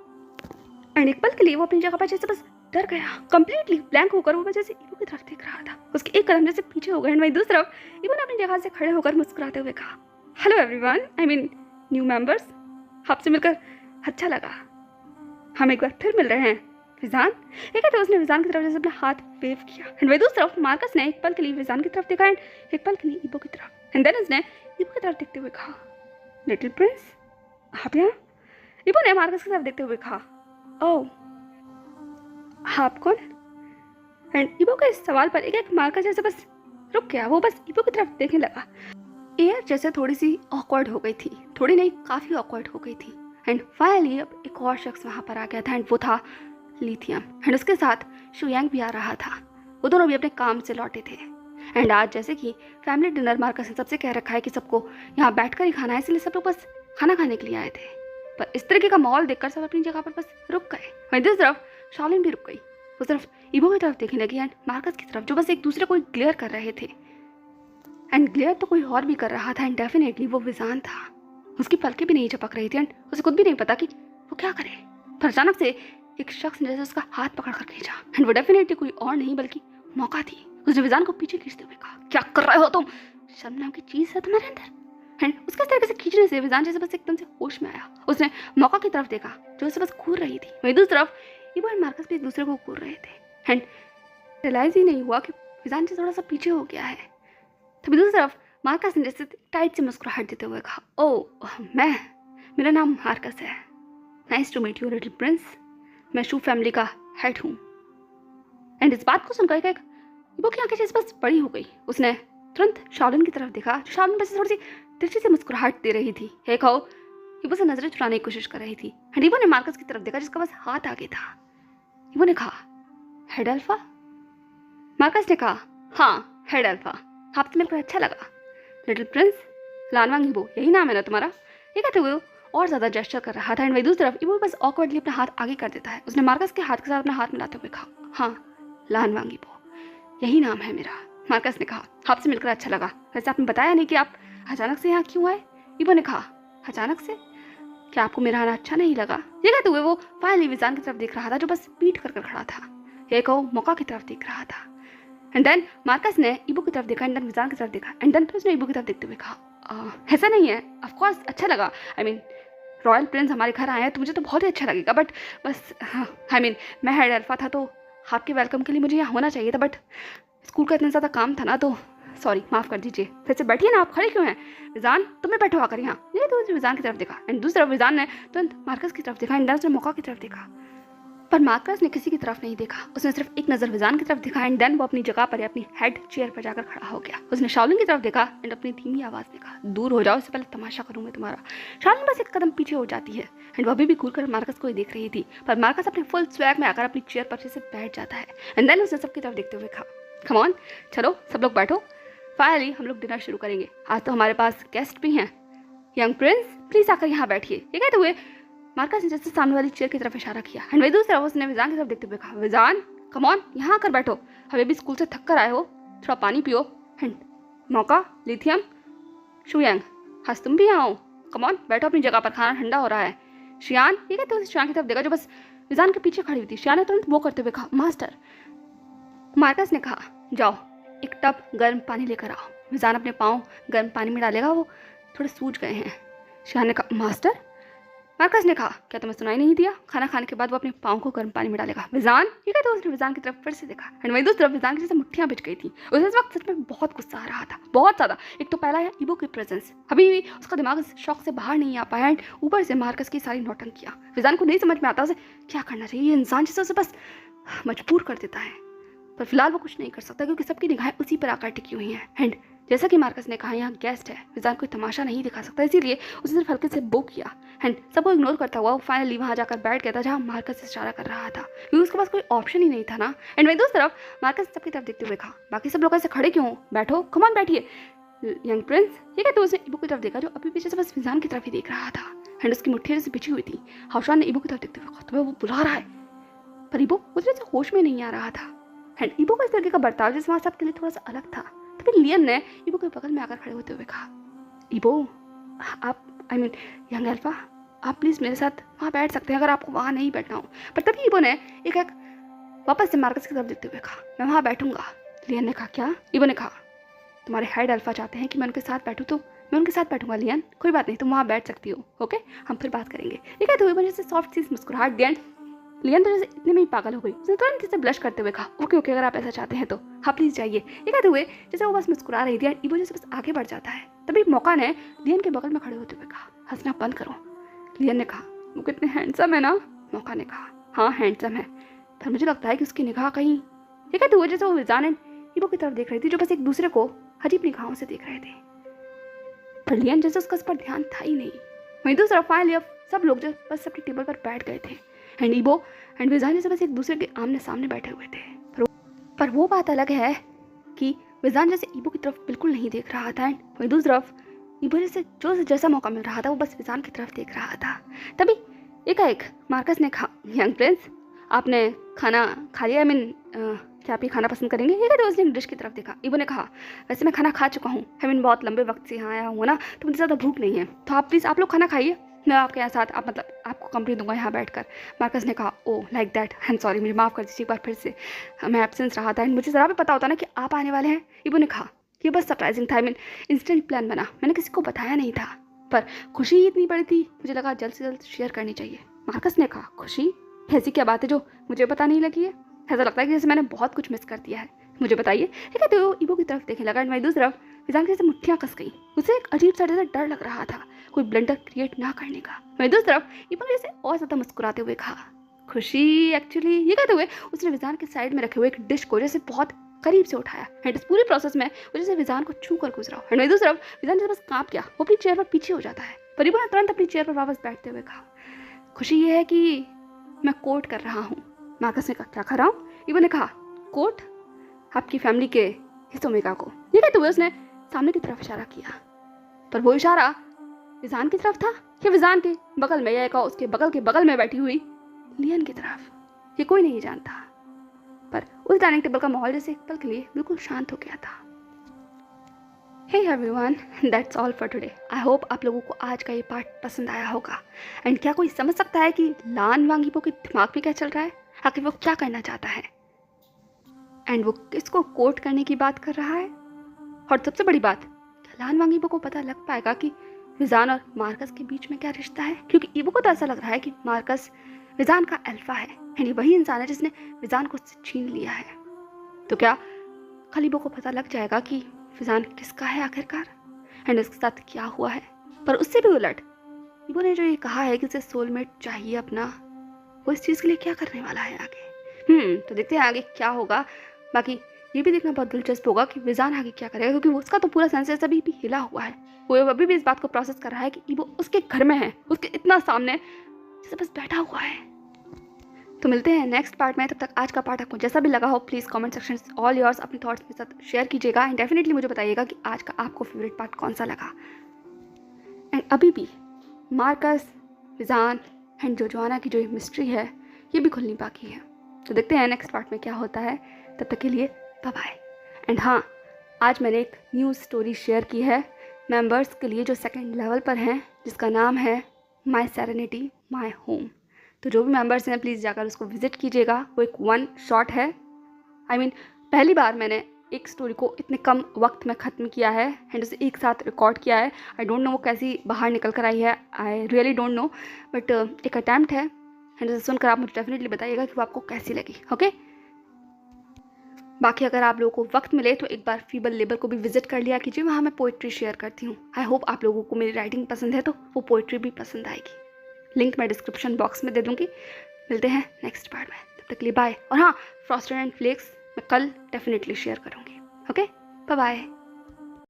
S1: एंड एक पल के लिए वो अपनी जगह पर जैसे बस डर गया, कंप्लीटली ब्लैंक होकर वो बस जैसे ईबो की तरफ देख रहा था। उसके एक कदम जैसे पीछे हो गए एंड वहीं दूसरी तरफ ईबो ने अपनी जगह से खड़े होकर मुस्कुराते हुए कहा, hello everyone, I mean new members, आपसे मिलकर अच्छा लगा, हम एक बार फिर मिल रहे हैं विजान। एक कहते उसने विजान की तरफ जैसे अपना हाथ वेव किया एंड वहीं दूसरी तरफ मार्कस ने एक पल के लिए विजान की तरफ देखा एंड एक पल के लिए ईबो की तरफ एंड देन उसने ईबो की तरफ देखते हुए कहा, लिटिल प्रिंस आप यहाँ? ईबो ने मार्कस की तरफ देखते हुए कहा, ओह आप कौन? एंड ईबो के इस सवाल पर एक एक मार्कस जैसे बस रुक गया, वो बस ईबो की तरफ देखने लगा। एयर जैसे थोड़ी सी ऑकवर्ड हो गई थी, थोड़ी नहीं काफ़ी ऑकवर्ड हो गई थी एंड फाइनली अब एक और शख्स वहाँ पर आ गया था एंड वो था लिथियम एंड उसके साथ शुयांग भी आ रहा था। वो दोनों भी अपने काम से लौटे थे एंड आज जैसे कि फैमिली डिनर मार्कस ने सबसे कह रखा है कि सबको यहाँ बैठकर ही खाना है, इसलिए सब लोग बस खाना खाने के लिए आए थे। पर इस तरीके का माहौल देखकर सब अपनी जगह पर बस रुक गए। वहीं दूसरी तरफ शाओलिन भी रुक गई, उस तरफ ईबो की तरफ देखने लगी एंड मार्कस की तरफ, जो बस एक दूसरे को ग्लेयर कर रहे थे एंड ग्लेयर तो कोई और भी कर रहा था एंड डेफिनेटली वो विजान था। उसकी पलकें भी नहीं झपक रही थी एंड उसे खुद भी नहीं पता कि वो क्या करे। पर अचानक से एक शख्स ने जैसे उसका हाथ पकड़ कर खींचा एंड वो डेफिनेटली कोई और नहीं बल्कि मौका थी। उसने विजान को पीछे खींचते हुए कहा, क्या कर रहे हो तुम? शर्म नाम की चीज़ है तुम्हारे अंदर? एंड उसके तरीके से खींचने से विजान जैसे बस एकदम से होश में आया। उसने मौका की तरफ देखा जो उसे बस घूर रही थी। वहीं दूसरी तरफ ईबो एंड मार्कस भी एक दूसरे को घूर रहे थे एंड रियलाइज ही नहीं हुआ कि विजान से थोड़ा सा पीछे हो गया है। तभी दूसरी तरफ मार्कस ने जैसे टाइट से मुस्कुराहट देते हुए कहा, ओह मेरा नाम मार्कस है, nice to meet you little prince, मैं शू फैमिली का हेड हूँ। एंड इस बात को सुनकर ईबो की आंखें जैसे बस बड़ी हो गई। उसने तुरंत शाओलिन की तरफ देखा, जो शाओलिन बस थोड़ी सी तिरछी से मुस्कुराहट दे रही थी। हे खाओ ईबो से नजरें चुराने की कोशिश कर रही थी एंड ईबो ने मार्कस की तरफ देखा जिसका बस हाथ आगे था। ईबो ने कहा, हेड अल्फा? मार्कस ने कहा, हाँ हेड अल्फा, आपसे मिलकर अच्छा लगा लिटिल प्रिंस, लानवांग ईबो यही नाम है ना तुम्हारा? ये कहते हुए और ज़्यादा जेस्चर कर रहा था एंड वही दूसरी तरफ ईबो बस ऑकवर्डली अपना हाथ आगे कर देता है। उसने मार्कस के हाथ के साथ अपना हाथ मिलाते हुए कहा, हाँ लानवांग ईबो यही नाम है मेरा। मार्कस ने कहा, आपसे मिलकर अच्छा लगा, वैसे आपने बताया नहीं कि आप अचानक से यहाँ क्यों आए? ईबो ने कहा, अचानक से? क्या आपको मेरा आना अच्छा नहीं लगा? ये कहते हुए वो फाइनली विजान की तरफ देख रहा था जो बस पीठ कर खड़ा था। ये कहो मौका की तरफ देख रहा था एंड देन मार्कस ने ईबो की तरफ देखा एंड देन विजान की तरफ देखा एंड देन उसने ईबो की तरफ देखते हुए कहा, ऐसा नहीं है, ऑफ कोर्स अच्छा लगा, आई मीन रॉयल प्रिंस हमारे घर आए हैं तो मुझे तो बहुत ही अच्छा लगेगा, बट बस आई मीन मैं हेड अल्फा था तो आपके वेलकम के लिए मुझे यहाँ होना चाहिए था, बट स्कूल का इतना ज़्यादा काम था ना, तो सॉरी माफ़ कर दीजिए। फिर से बैठिए ना, आप खड़े क्यों हैं? विजान तुम्हें बैठो आकर यहाँ। ये तो विजान की तरफ देखा एंड दूसरा विजान ने तुरंत मार्कस की तरफ देखा एंड उसने मौका की तरफ देखा, पर मार्कस ने किसी की तरफ नहीं देखा। उसने सिर्फ एक नज़र विजान की तरफ देखा एंड देन वो अपनी जगह पर अपनी हेड चेयर पर जाकर खड़ा हो गया। उसने शाओलिन की तरफ देखा एंड अपनी धीमी आवाज़ में कहा, दूर हो जाओ, इससे पहले तमाशा करूँ मैं तुम्हारा। शाओलिन बस एक कदम पीछे हो जाती है एंड वो अभी भी घूरकर मार्कस को ही देख रही थी, पर मार्कस अपने फुल स्वैग में आकर अपनी चेयर पर से बैठ जाता है एंड देन उसने सबकी तरफ देखते हुए कहा, कम ऑन चलो सब लोग बैठो, फाइनली हम लोग डिनर शुरू करेंगे। आज तो हमारे पास गेस्ट भी हैं। यंग प्रिंस प्लीज आकर यहाँ बैठिए। ये कहते हुए मार्कस ने जैसे सामने वाली चेयर की तरफ इशारा किया एंड वही दूसरा उसने विजान की तरफ देखते हुए कहा, विजान कम ऑन, यहाँ आकर बैठो, हमें भी स्कूल से थक कर आए हो, थोड़ा पानी पियो। एंड मौका लिथियम शुयांग, हंस तुम भी यहाँ हो, कम ऑन बैठो अपनी जगह पर, खाना ठंडा हो रहा है। शियान, ये कहते हुए शियान की तरफ देखा जो बस विजान के पीछे खड़ी हुई थी। शियान ने तुरंत वो करते हुए कहा, मास्टर। मार्कस ने कहा, जाओ एक टब गर्म पानी लेकर आओ। विजान अपने पाँव गर्म पानी में डालेगा, वो थोड़े सूज गए हैं। शियान ने कहा, मास्टर। मार्कस ने कहा, क्या तुम्हें सुनाई नहीं दिया? खाना खाने के बाद वो अपने पाँव को गर्म पानी में डालेगा। विजान, ये कहते उसने विजान की तरफ फिर से देखा एंड वही दूसरी तरफ विजान की जैसे मुट्ठियां बिछ गई थी। उसे इस वक्त सच में बहुत गुस्सा आ रहा था, बहुत ज़्यादा। एक तो पहला है ईबो की प्रेजेंस, अभी भी उसका दिमाग इस शौक से बाहर नहीं आ पाया एंड ऊपर से मार्कस की सारी नौटंकियाँ। विजान को नहीं समझ में आता उसे क्या करना चाहिए। ये इंसान जिसे उसे बस मजबूर कर देता है, पर फिलहाल वो कुछ नहीं कर सकता क्योंकि सबकी निगाहें उसी पर आकर टिकी हुई हैं। एंड जैसा कि मार्कस ने कहा, यहाँ गेस्ट है, विजान कोई तमाशा नहीं दिखा सकता, इसीलिए उसे सिर्फ हल्के से बो किया एंड सबको इग्नोर करता हुआ वो फाइनली वहाँ जाकर बैठ गया था जहाँ मार्कस इशारा कर रहा था, क्योंकि उसके पास कोई ऑप्शन ही नहीं था ना। एंड वही दूसरी तरफ मार्कस सबकी तरफ देखते हुए कहा, बाकी सब लोग ऐसे खड़े क्यों हो, बैठो, कम ऑन बैठिए। यंग प्रिंस, ये कहते उसने ईबो की तरफ देखा जो अभी पीछे से बस विजान की तरफ ही देख रहा था एंड उसकी मुट्ठी से बिछी हुई थी। हाउशान ने ईबो की तरफ देखते हुए कहा, तुम्हें वो बुला रहा है, पर ईबो उसमें से होश में नहीं आ रहा था। एंड ईबो का इस तरीके का बर्ताव जिस वहाँ सबके लिए थोड़ा सा अलग था। तभी लियन ने ईबो के बगल में आकर खड़े होते हुए कहा, ईबो आप यंग अल्फा, आप प्लीज़ मेरे साथ वहाँ बैठ सकते हैं अगर आपको वहाँ नहीं बैठना हो। पर तभी ईबो ने एक वापस से मार्कस की तरफ देखते हुए कहा, मैं वहाँ बैठूंगा। लियन ने कहा, क्या? ईबो ने कहा, तुम्हारे हेड अल्फा चाहते हैं कि मैं उनके साथ बैठूँ तो मैं उनके साथ बैठूंगा। लियन कोई बात नहीं, तुम वहाँ बैठ सकती हो, ओके, हम फिर बात करेंगे। ये कहते हुए ईबो ने सॉफ्ट सी मुस्कुराहट दिया। लियन तो जैसे इतने में ही पागल हो गई, उसने तुरंत से ब्लश करते हुए कहा, ओके ओके, अगर आप ऐसा चाहते हैं तो हाँ प्लीज़ जाइए। ये कहते हुए जैसे वो बस मुस्कुरा रही थी, ईबो जैसे बस आगे बढ़ जाता है। तभी मौका ने लियन के बगल में खड़े होते हुए कहा, हंसना बंद करो। लियन ने कहा, वो कितने हैंडसम है ना। मौका ने कहा, हाँ हैंडसम है, पर मुझे लगता है कि उसकी निगाह कहीं। ये कहते हुए जैसे वो विजान ईबो की तरफ देख रही थी जो बस एक दूसरे को अजीब निगाहों से देख रहे थे, पर लियन जैसे उसका इस पर ध्यान था ही नहीं। वहीं दूसरा फाइनली अब सब लोग जो बस अपनी टेबल पर बैठ गए थे एंड ईबो एंड विजान जैसे बस एक दूसरे के आमने सामने बैठे हुए थे। पर वो बात अलग है कि विजान जैसे ईबो की तरफ बिल्कुल नहीं देख रहा था एंड वहीं दूसरी तरफ ईबो जैसे जो जैसा मौका मिल रहा था वो बस विजान की तरफ देख रहा था। तभी एकाएक मार्कस ने कहा, यंग प्रिंस आपने खाना खा लिया? क्या आप ये खाना पसंद करेंगे? ये कहते उसने डिश की तरफ देखा। ईबो ने कहा, वैसे मैं खाना खा चुका हूँ, बहुत लंबे वक्त से यहाँ आया हूँ ना, तो मुझे ज़्यादा भूख नहीं है, तो आप प्लीज़ आप लोग खाना खाइए, मैं आपके यहाँ साथ आप मतलब आपको कंपनी दूंगा यहाँ बैठकर। मार्कस ने कहा, oh like that, I am sorry, मुझे माफ़ कर दीजिए एक बार फिर से, मैं एब्सेंस रहा था एंड मुझे ज़रा भी पता होता ना कि आप आने वाले हैं। ईबो ने कहा, ये बस सरप्राइजिंग था, इंस्टेंट प्लान बना, मैंने किसी को बताया नहीं था, पर खुशी ही इतनी बड़ी थी, मुझे लगा जल्द से जल्द शेयर करनी चाहिए। मार्कस ने कहा, खुशी? ऐसी क्या बात है जो मुझे पता नहीं लगी है? ऐसा लगता है कि जैसे मैंने बहुत कुछ मिस कर दिया है, मुझे बताइए। ठीक है, तो ईबो की तरफ देखने लगा एंड वहीं दूसरी तरफ विजान की जैसे मुट्ठियाँ कस गई। उसे एक अजीब सा जैसा डर लग रहा था कोई ब्लंडर क्रिएट ना करने का। वहीं दूसरी तरफ ईबो जैसे और ज़्यादा मुस्कुराते हुए कहा, खुशी एक्चुअली। ये कहते हुए उसने विजान के साइड में रखे हुए एक डिश को जैसे बहुत करीब से उठाया एंड इस पूरे प्रोसेस में वो जैसे विजान को छू कर गुजरा एंड वहीं दूसरी तरफ विजान जैसे बस काँप गया, वो अपनी चेयर पर पीछे हो जाता है। पर ईबो ने तुरंत अपनी चेयर पर वापस बैठते हुए कहा, खुशी ये है कि मैं कोट कर रहा हूँ। मार्कस ने कहा, क्या कर रहा हूँ? ईबो ने कहा, कोट आपकी फैमिली के हिस्सोमेगा को। ये कहते हुए उसने सामने की तरफ इशारा किया, पर वो इशारा विजान की तरफ था या विजान के बगल में या उसके बगल में बैठी हुई लियन की तरफ, ये कोई नहीं जानता। पर उस डाइनिंग टेबल का माहौल जैसे एक पल के लिए बिल्कुल शांत हो गया था। Hey everyone, that's all for today. I hope आप लोगों को आज का ये पार्ट पसंद आया होगा। एंड क्या कोई समझ सकता है कि लान वांग ईबो के दिमाग में क्या चल रहा है, आखिर वो क्या करना चाहता है एंड वो किसको कोट करने की बात कर रहा है? और सबसे बड़ी बात, क्या लान वांग ईबो को पता लग पाएगा कि विजान और मार्कस के बीच में क्या रिश्ता है? क्योंकि ईबो को तो ऐसा लग रहा है कि मार्कस विजान का अल्फा है यानी वही इंसान है जिसने विजान को छीन लिया है। तो क्या कल ईबो को पता लग जाएगा कि विजान किसका है आखिरकार एंड उसके साथ क्या हुआ है? पर उससे भी उलट ईबो ने जो ये कहा है कि उसे सोलमेट चाहिए अपना, वो इस चीज़ के लिए क्या करने वाला है आगे? तो देखते हैं आगे क्या होगा। बाकी ये भी देखना बहुत दिलचस्प होगा कि विजान आगे क्या करेगा, क्योंकि उसका तो पूरा सेंसेस अभी भी हिला हुआ है। वो अभी भी इस बात को प्रोसेस कर रहा है कि ईबो उसके घर में है, उसके इतना सामने जैसे बस बैठा हुआ है। तो मिलते हैं नेक्स्ट पार्ट में। तब तक आज का पार्ट आपको जैसा भी लगा हो please comment section all yours अपने थॉट्स मेरे साथ शेयर कीजिएगा एंड डेफिनेटली मुझे बताइएगा कि आज का आपको फेवरेट पार्ट कौन सा लगा। एंड अभी भी मार्कस, विजान एंड जोजोआना की जो मिस्ट्री है ये भी खुलनी बाकी है। तो देखते हैं नेक्स्ट पार्ट में क्या होता है। तब तक के लिए बाय बाय। एंड हाँ, आज मैंने एक न्यू स्टोरी शेयर की है मेंबर्स के लिए जो सेकंड लेवल पर हैं, जिसका नाम है माई सेरेनिटी माई होम। तो जो भी मेंबर्स हैं प्लीज़ जाकर उसको विज़िट कीजिएगा। वो एक वन शॉट है। पहली बार मैंने एक स्टोरी को इतने कम वक्त में ख़त्म किया है एंड उसे एक साथ रिकॉर्ड किया है। आई डोंट नो वो कैसी बाहर निकल कर आई है, I really don't know, but एक अटैम्प्ट है एंड उसे सुनकर आप मुझे डेफिनेटली बताइएगा कि वो आपको कैसी लगी। ओके, बाकी अगर आप लोगों को वक्त मिले तो एक बार फीबल लेबर को भी विजिट कर लिया कीजिए, वहाँ मैं पोइट्री शेयर करती हूँ। आई होप आप लोगों को मेरी राइटिंग पसंद है तो वो पोइट्री भी पसंद आएगी। लिंक मैं डिस्क्रिप्शन बॉक्स में दे दूँगी। मिलते हैं नेक्स्ट पार्ट में, तब तक के लिए बाय। और हाँ, फ्रॉस्टेड एंड फ्लेक्स मैं कल डेफिनेटली शेयर करूँगी। Okay, bye bye.